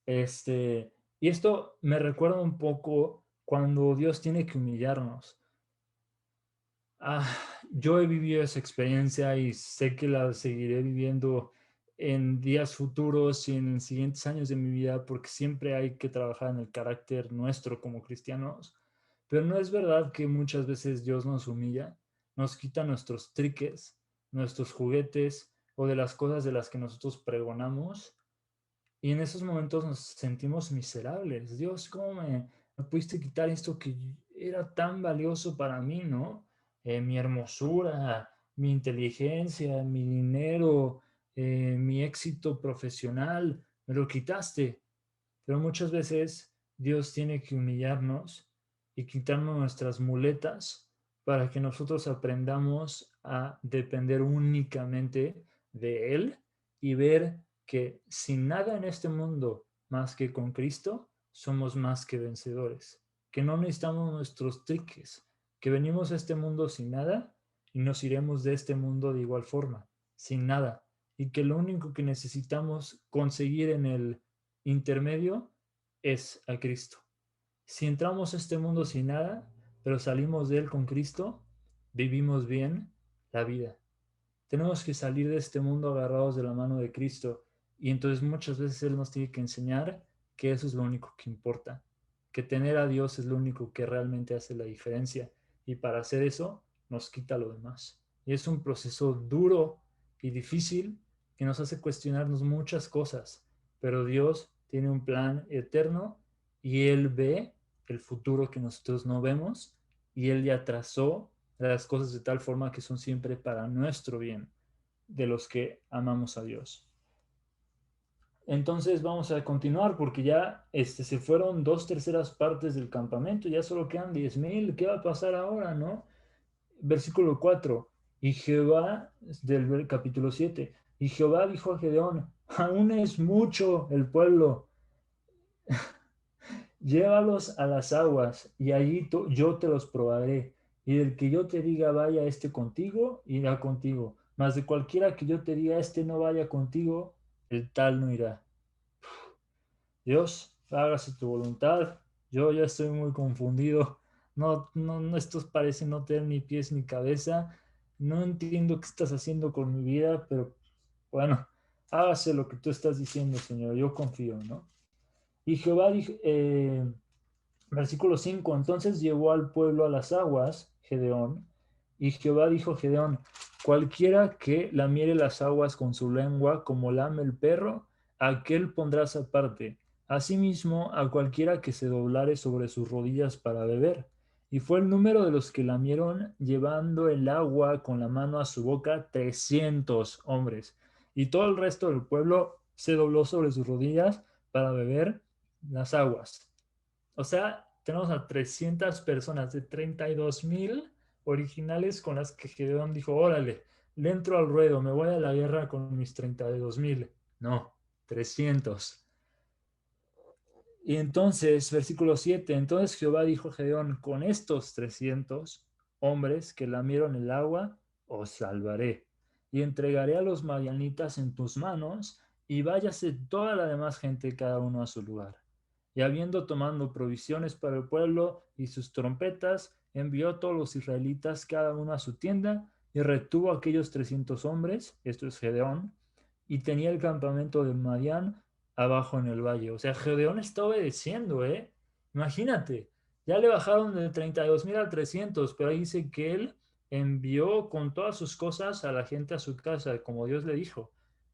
[SPEAKER 1] Y esto me recuerda un poco cuando Dios tiene que humillarnos. Yo he vivido esa experiencia y sé que la seguiré viviendo en días futuros y en siguientes años de mi vida, porque siempre hay que trabajar en el carácter nuestro como cristianos. Pero no es verdad que muchas veces Dios nos humilla, nos quita nuestros triques, nuestros juguetes o de las cosas de las que nosotros pregonamos, y en esos momentos nos sentimos miserables. Dios, ¿cómo me pudiste quitar esto que era tan valioso para mí, ¿no? Mi hermosura, mi inteligencia, mi dinero, mi éxito profesional, me lo quitaste. Pero muchas veces Dios tiene que humillarnos y quitarnos nuestras muletas para que nosotros aprendamos a depender únicamente de Él y ver que sin nada en este mundo más que con Cristo, somos más que vencedores, que no necesitamos nuestros triques, que venimos a este mundo sin nada y nos iremos de este mundo de igual forma, sin nada, y que lo único que necesitamos conseguir en el intermedio es a Cristo. Si entramos a este mundo sin nada, pero salimos de él con Cristo, vivimos bien la vida. Tenemos que salir de este mundo agarrados de la mano de Cristo, y entonces muchas veces Él nos tiene que enseñar que eso es lo único que importa, que tener a Dios es lo único que realmente hace la diferencia, y para hacer eso nos quita lo demás. Y es un proceso duro y difícil que nos hace cuestionarnos muchas cosas, pero Dios tiene un plan eterno y Él ve el futuro que nosotros no vemos, y Él ya trazó las cosas de tal forma que son siempre para nuestro bien, de los que amamos a Dios. Entonces vamos a continuar porque ya se fueron 2/3 del campamento, ya solo quedan 10,000. ¿Qué va a pasar ahora, no? Versículo 4. Y Jehová, del capítulo 7, y Jehová dijo a Gedeón: aún es mucho el pueblo, llévalos a las aguas, y allí yo te los probaré. Y del que yo te diga vaya este contigo, irá contigo. Mas de cualquiera que yo te diga este no vaya contigo, el tal no irá. Dios, hágase tu voluntad. Yo ya estoy muy confundido. No, no, no, estos parecen no tener ni pies ni cabeza. No entiendo qué estás haciendo con mi vida, pero bueno, hágase lo que tú estás diciendo, Señor. Yo confío, ¿no? Y Jehová dijo, versículo 5, entonces llevó al pueblo a las aguas, Gedeón, y Jehová dijo a Gedeón: cualquiera que lamiere las aguas con su lengua como lame el perro, aquel pondrás aparte. Asimismo, a cualquiera que se doblare sobre sus rodillas para beber. Y fue el número de los que lamieron, llevando el agua con la mano a su boca, 300 hombres. Y todo el resto del pueblo se dobló sobre sus rodillas para beber las aguas. O sea, tenemos a 300 personas de 32,000 originales con las que Gedeón dijo: órale, le entro al ruedo, me voy a la guerra con mis 32,000. No, 300. Y entonces, versículo 7, entonces Jehová dijo a Gedeón: con estos 300 hombres que lamieron el agua, os salvaré, y entregaré a los madianitas en tus manos, y váyase toda la demás gente cada uno a su lugar. Y habiendo tomado provisiones para el pueblo y sus trompetas, envió a todos los israelitas cada uno a su tienda, y retuvo a aquellos 300 hombres, esto es Gedeón, y tenía el campamento de Madián abajo en el valle. O sea, Gedeón está obedeciendo, ¿eh? Imagínate, ya le bajaron de 32,000 a 300, pero ahí dice que él envió con todas sus cosas a la gente a su casa, como Dios le dijo.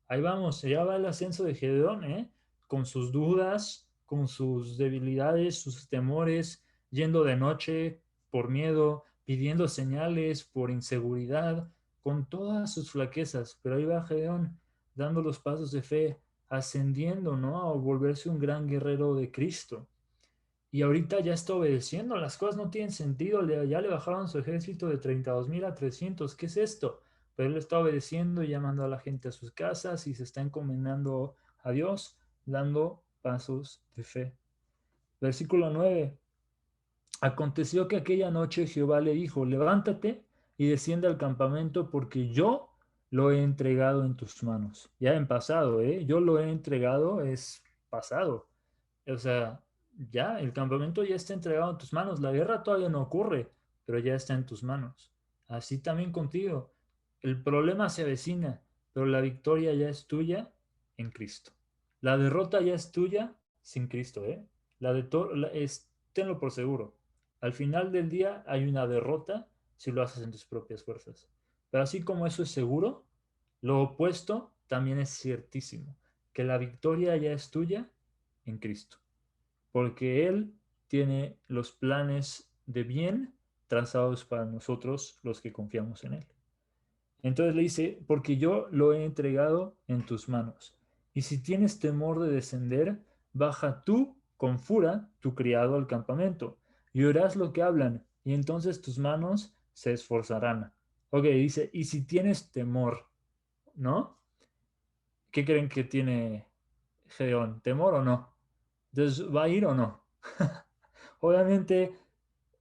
[SPEAKER 1] Ahí vamos, ya va el ascenso de Gedeón, ¿eh? Con sus dudas, con sus debilidades, sus temores, yendo de noche por miedo, pidiendo señales por inseguridad, con todas sus flaquezas, pero ahí va Gedeón dando los pasos de fe, ascendiendo, ¿no? A volverse un gran guerrero de Cristo. Y ahorita ya está obedeciendo, las cosas no tienen sentido, ya le bajaron su ejército de 32,000 a 300, ¿qué es esto? Pero él está obedeciendo y llamando a la gente a sus casas y se está encomendando a Dios, dando pasos de fe. Versículo 9. Aconteció que aquella noche Jehová le dijo, levántate y desciende al campamento porque yo lo he entregado en tus manos. Ya en pasado, ¿eh? Yo lo he entregado es pasado. O sea, ya el campamento ya está entregado en tus manos. La guerra todavía no ocurre, pero ya está en tus manos. Así también contigo. El problema se avecina, pero la victoria ya es tuya en Cristo. La derrota ya es tuya sin Cristo, ¿eh? Tenlo por seguro. Al final del día hay una derrota si lo haces en tus propias fuerzas. Pero así como eso es seguro, lo opuesto también es ciertísimo, que la victoria ya es tuya en Cristo, porque Él tiene los planes de bien trazados para nosotros los que confiamos en Él. Entonces le dice, porque yo lo he entregado en tus manos. Y si tienes temor de descender, baja tú con fura tu criado al campamento y oirás lo que hablan, y entonces tus manos se esforzarán. Ok, dice, y si tienes temor, ¿no? ¿Qué creen que tiene Gedeón? ¿Temor o no? Entonces, ¿va a ir o no? Obviamente,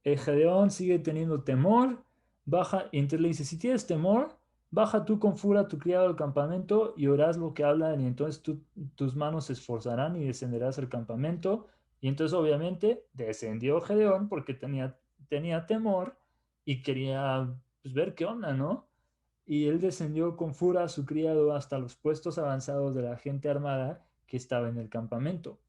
[SPEAKER 1] Gedeón sigue teniendo temor, baja, y entonces le dice, si tienes temor, baja tú con fura a tu criado al campamento y oirás lo que hablan, y entonces tus manos se esforzarán y descenderás al campamento. Y entonces obviamente descendió Gedeón porque tenía temor y quería pues, ver qué onda, ¿no? Y él descendió con fura a su criado hasta los puestos avanzados de la gente armada que estaba en el campamento.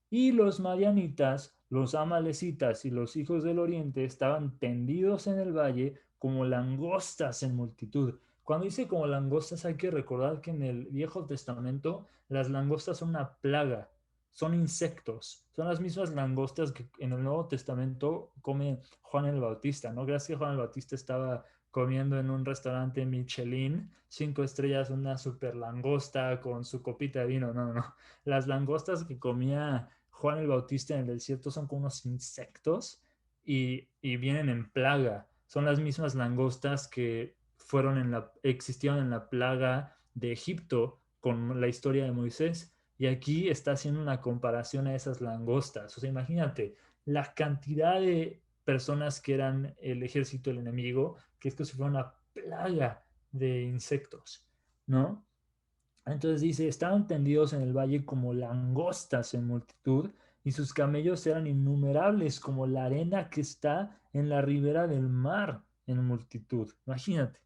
[SPEAKER 1] Y los madianitas, los amalecitas y los hijos del oriente estaban tendidos en el valle como langostas en multitud. Cuando dice como langostas hay que recordar que en el Viejo Testamento las langostas son una plaga, son insectos, son las mismas langostas que en el Nuevo Testamento come Juan el Bautista, ¿no? Gracias que Juan el Bautista estaba comiendo en un restaurante Michelin, 5 estrellas, una super langosta con su copita de vino. No, no, no. Las langostas que comía Juan el Bautista en el desierto son como unos insectos y vienen en plaga. Son las mismas langostas que existieron en la plaga de Egipto con la historia de Moisés. Y aquí está haciendo una comparación a esas langostas. O sea, imagínate la cantidad de personas que eran el ejército del enemigo, que esto se fue una plaga de insectos, ¿no? Entonces dice, estaban tendidos en el valle como langostas en multitud, y sus camellos eran innumerables como la arena que está en la ribera del mar en multitud. Imagínate.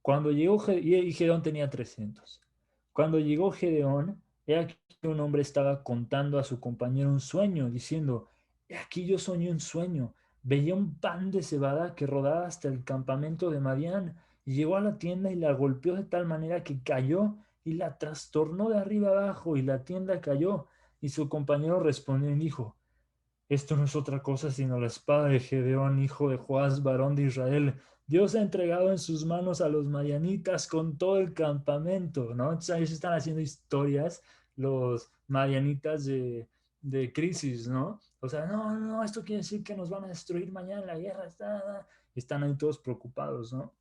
[SPEAKER 1] Cuando llegó, y Gedeón tenía 300. Cuando llegó Gedeón, he aquí que un hombre estaba contando a su compañero un sueño, diciendo, he aquí yo soñé un sueño. Veía un pan de cebada que rodaba hasta el campamento de Madián, y llegó a la tienda y la golpeó de tal manera que cayó y la trastornó de arriba abajo, y la tienda cayó. Y su compañero respondió y dijo, esto no es otra cosa sino la espada de Gedeón, hijo de Joás, varón de Israel. Dios ha entregado en sus manos a los madianitas con todo el campamento, ¿no? Entonces ahí se están haciendo historias los madianitas de crisis, ¿no? O sea, no, no, no, esto quiere decir que nos van a destruir mañana en la guerra. Están ahí todos preocupados, ¿no?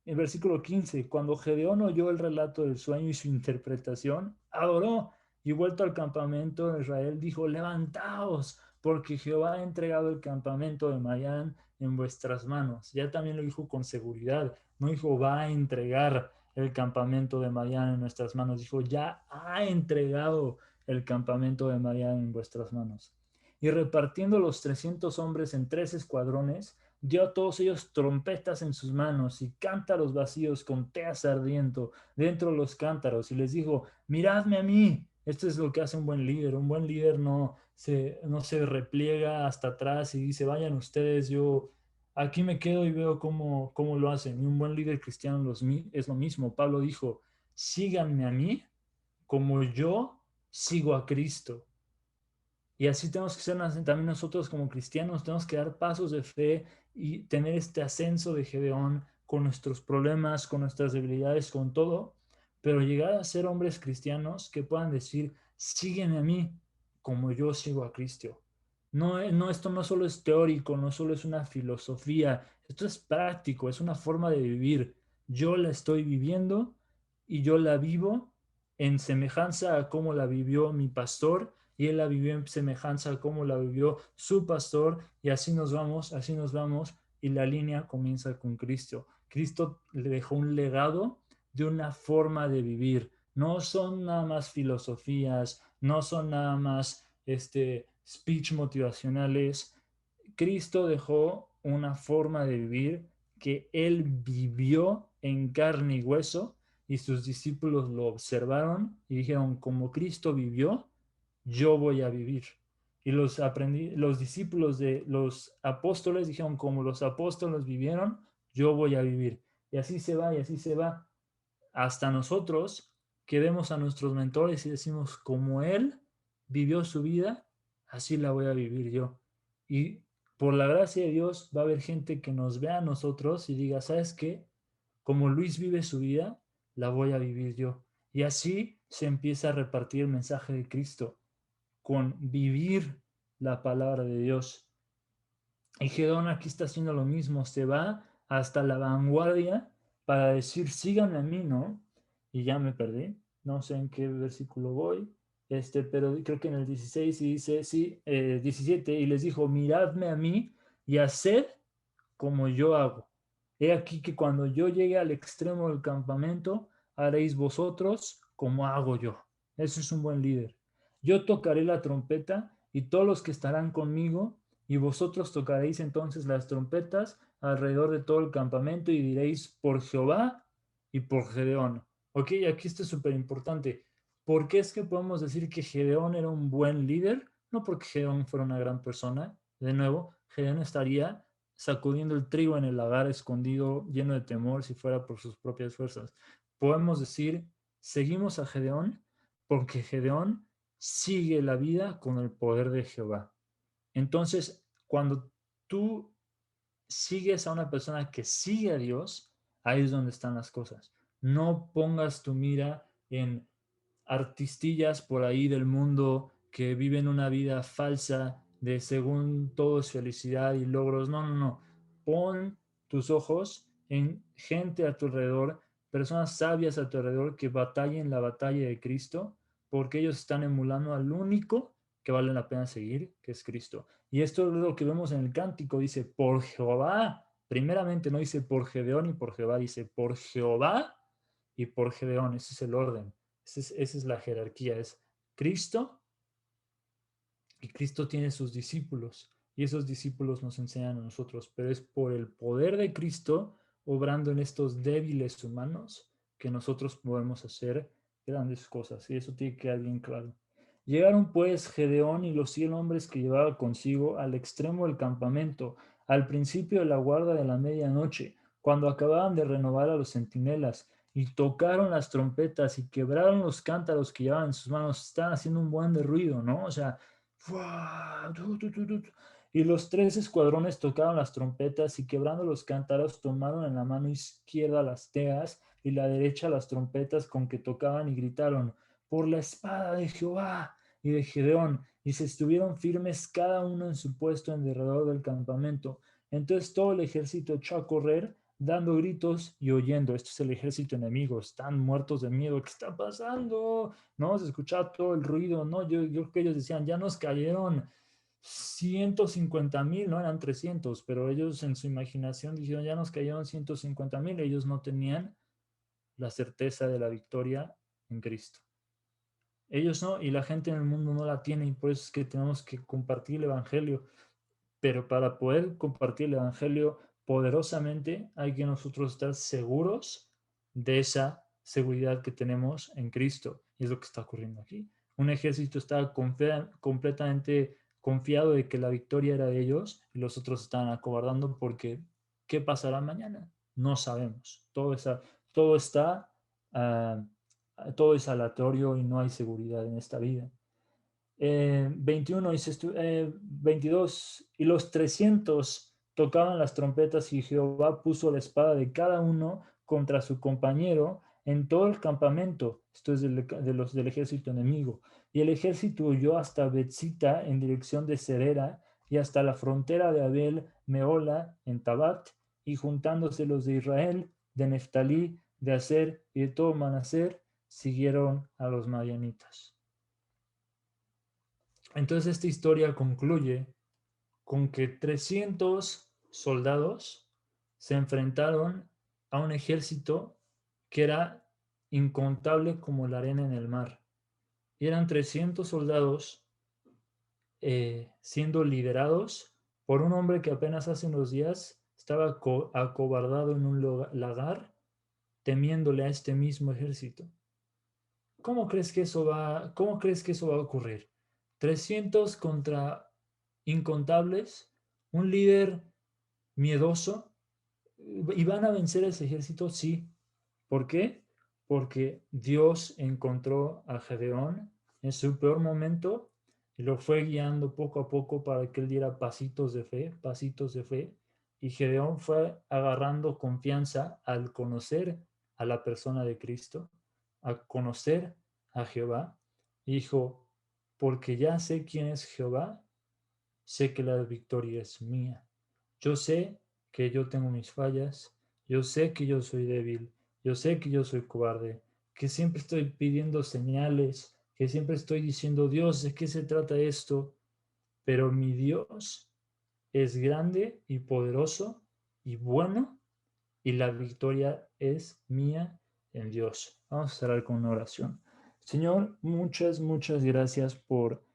[SPEAKER 1] En versículo 15, cuando Gedeón oyó el relato del sueño y su interpretación, adoró y vuelto al campamento de Israel dijo, levantaos, porque Jehová ha entregado el campamento de Madián en vuestras manos. Ya también lo dijo con seguridad, no dijo va a entregar el campamento de Madián en nuestras manos, dijo ya ha entregado el campamento de Madián en vuestras manos. Y repartiendo los 300 hombres en 3 escuadrones, dio a todos ellos trompetas en sus manos y cántaros vacíos con teas ardiendo dentro de los cántaros, y les dijo, miradme a mí. Esto es lo que hace un buen líder. Un buen líder no se repliega hasta atrás y dice, vayan ustedes, yo aquí me quedo y veo cómo lo hacen. Y un buen líder cristiano es lo mismo. Pablo dijo, síganme a mí como yo sigo a Cristo. Y así tenemos que ser también nosotros como cristianos, tenemos que dar pasos de fe y tener este ascenso de Gedeón con nuestros problemas, con nuestras debilidades, con todo, pero llegar a ser hombres cristianos que puedan decir, sígueme a mí como yo sigo a Cristo. No, no, esto no solo es teórico, no solo es una filosofía, esto es práctico, es una forma de vivir. Yo la estoy viviendo y yo la vivo en semejanza a cómo la vivió mi pastor y él la vivió en semejanza a cómo la vivió su pastor y así nos vamos y la línea comienza con Cristo. Cristo le dejó un legado de una forma de vivir. No son nada más filosofías, no son nada más speech motivacionales. Cristo dejó una forma de vivir que él vivió en carne y hueso y sus discípulos lo observaron y dijeron, como Cristo vivió, yo voy a vivir. Y los discípulos de los apóstoles dijeron, como los apóstoles vivieron, yo voy a vivir. Y así se va, y así se va. Hasta nosotros que vemos a nuestros mentores y decimos, como él vivió su vida, así la voy a vivir yo. Y por la gracia de Dios va a haber gente que nos vea a nosotros y diga, ¿sabes qué? Como Luis vive su vida, la voy a vivir yo. Y así se empieza a repartir el mensaje de Cristo con vivir la palabra de Dios. Y Gedeón aquí está haciendo lo mismo, se va hasta la vanguardia para decir, síganme a mí, ¿no? Y ya me perdí, no sé en qué versículo voy, pero creo que en el 16 y dice, sí, 17, y les dijo, miradme a mí y haced como yo hago. He aquí que cuando yo llegue al extremo del campamento, haréis vosotros como hago yo. Eso es un buen líder. Yo tocaré la trompeta y todos los que estarán conmigo, y vosotros tocaréis entonces las trompetas alrededor de todo el campamento y diréis por Jehová y por Gedeón. Ok, aquí esto es súper importante. ¿Por qué es que podemos decir que Gedeón era un buen líder? No porque Gedeón fuera una gran persona. De nuevo, Gedeón estaría sacudiendo el trigo en el lagar escondido, lleno de temor si fuera por sus propias fuerzas. Podemos decir, seguimos a Gedeón porque Gedeón sigue la vida con el poder de Jehová. Entonces, cuando tú sigues a una persona que sigue a Dios, ahí es donde están las cosas. No pongas tu mira en artistillas por ahí del mundo que viven una vida falsa de según todo es felicidad y logros. No, no, no. Pon tus ojos en gente a tu alrededor, personas sabias a tu alrededor que batallen la batalla de Cristo, porque ellos están emulando al único que vale la pena seguir, que es Cristo. Y esto es lo que vemos en el cántico, dice, por Jehová. Primeramente no dice por Gedeón y por Jehová, dice por Jehová y por Gedeón. Ese es el orden. Esa es la jerarquía, es Cristo y Cristo tiene sus discípulos y esos discípulos nos enseñan a nosotros, pero es por el poder de Cristo obrando en estos débiles humanos que nosotros podemos hacer grandes cosas y eso tiene que quedar bien claro. Llegaron pues Gedeón y los 100 hombres que llevaba consigo al extremo del campamento, al principio de la guarda de la medianoche, cuando acababan de renovar a los centinelas, y tocaron las trompetas y quebraron los cántaros que llevaban en sus manos. Estaban haciendo un buen de ruido, ¿no? O sea, y los 3 escuadrones tocaron las trompetas y quebrando los cántaros tomaron en la mano izquierda las teas y la derecha las trompetas con que tocaban y gritaron, por la espada de Jehová y de Gedeón, y se estuvieron firmes cada uno en su puesto en derredor del campamento. Entonces todo el ejército echó a correr dando gritos y oyendo. Esto es el ejército enemigo, están muertos de miedo. ¿Qué está pasando? No, se escuchaba todo el ruido, ¿no? Yo creo que ellos decían, ya nos cayeron 150,000, no eran 300, pero ellos en su imaginación dijeron, ya nos cayeron 150,000. Ellos no tenían la certeza de la victoria en Cristo. Ellos no, y la gente en el mundo no la tiene, y por eso es que tenemos que compartir el Evangelio. Pero para poder compartir el Evangelio poderosamente hay que nosotros estar seguros de esa seguridad que tenemos en Cristo. Y es lo que está ocurriendo aquí. Un ejército estaba completamente confiado de que la victoria era de ellos y los otros estaban acobardando porque ¿qué pasará mañana? No sabemos. Todo está, uh, todo es aleatorio y no hay seguridad en esta vida. 21 dices tú, 22, y los 300 tocaban las trompetas y Jehová puso la espada de cada uno contra su compañero en todo el campamento. Esto es del ejército enemigo. Y el ejército huyó hasta Betzita en dirección de Serera y hasta la frontera de Abel Meola en Tabat, y juntándose los de Israel, de Neftalí, de Aser y de todo Manaser, siguieron a los madianitas. Entonces esta historia concluye con que 300 soldados se enfrentaron a un ejército que era incontable como la arena en el mar. Y eran 300 soldados siendo liderados por un hombre que apenas hace unos días estaba acobardado en un lagar, temiéndole a este mismo ejército. ¿Cómo crees que eso va a ocurrir? 300 contra incontables, un líder miedoso, y van a vencer a ese ejército, sí. ¿Por qué? Porque Dios encontró a Gedeón en su peor momento y lo fue guiando poco a poco para que él diera pasitos de fe, y Gedeón fue agarrando confianza al conocer a la persona de Cristo, a conocer a Jehová, y dijo, porque ya sé quién es Jehová, sé que la victoria es mía. Yo sé que yo tengo mis fallas, yo sé que yo soy débil, yo sé que yo soy cobarde, que siempre estoy pidiendo señales, que siempre estoy diciendo, Dios, ¿de qué se trata esto? Pero mi Dios es grande y poderoso y bueno, y la victoria es mía en Dios. Vamos a cerrar con una oración. Señor, muchas gracias por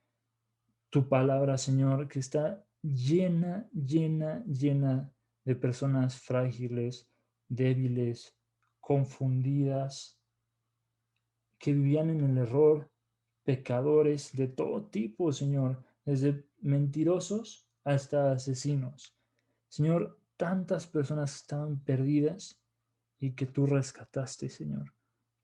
[SPEAKER 1] tu palabra, Señor, que está llena de personas frágiles, débiles, confundidas, que vivían en el error, pecadores de todo tipo, Señor, desde mentirosos hasta asesinos. Señor, tantas personas estaban perdidas y que tú rescataste, Señor,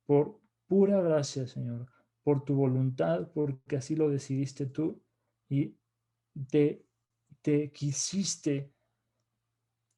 [SPEAKER 1] por pura gracia, Señor, por tu voluntad, porque así lo decidiste tú, y te, te quisiste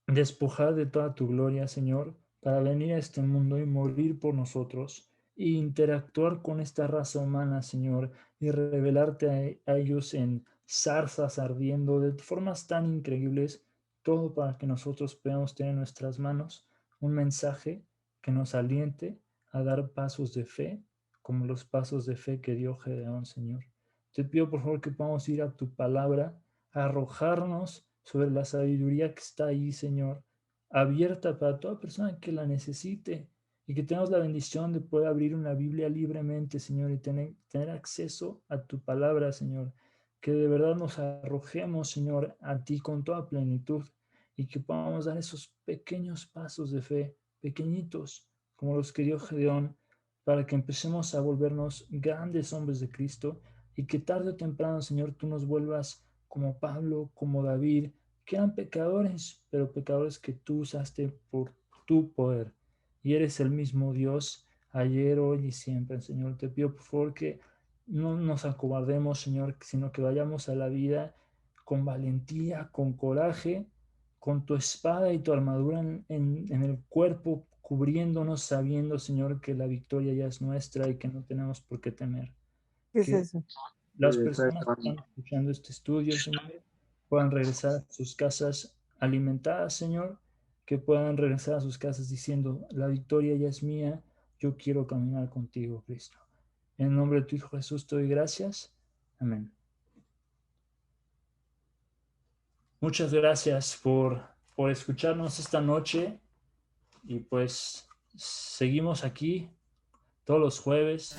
[SPEAKER 1] despojar de toda tu gloria, Señor, para venir a este mundo y morir por nosotros e interactuar con esta raza humana, Señor, y revelarte a ellos en zarzas ardiendo de formas tan increíbles, todo para que nosotros podamos tener en nuestras manos un mensaje que nos aliente a dar pasos de fe, como los pasos de fe que dio Gedeón, Señor. Te pido por favor que podamos ir a tu palabra, a arrojarnos sobre la sabiduría que está ahí, Señor, abierta para toda persona que la necesite, y que tengamos la bendición de poder abrir una Biblia libremente, Señor, y tener acceso a tu palabra, Señor. Que de verdad nos arrojemos, Señor, a ti con toda plenitud, y que podamos dar esos pequeños pasos de fe, pequeñitos, como los que dio Gedeón, para que empecemos a volvernos grandes hombres de Cristo, y que tarde o temprano, Señor, tú nos vuelvas como Pablo, como David, que eran pecadores, pero pecadores que tú usaste por tu poder. Y eres el mismo Dios ayer, hoy y siempre, Señor. Te pido por favor que no nos acobardemos, Señor, sino que vayamos a la vida con valentía, con coraje, con tu espada y tu armadura en el cuerpo, cubriéndonos, sabiendo, Señor, que la victoria ya es nuestra y que no tenemos por qué temer.
[SPEAKER 2] ¿Qué es
[SPEAKER 1] Que
[SPEAKER 2] eso?
[SPEAKER 1] las personas que están escuchando este estudio, Señor, puedan regresar a sus casas alimentadas, Señor, que puedan regresar a sus casas diciendo, la victoria ya es mía, yo quiero caminar contigo, Cristo. En el nombre de tu Hijo Jesús te doy gracias. Amén. Muchas gracias por escucharnos esta noche, y pues seguimos aquí todos los jueves.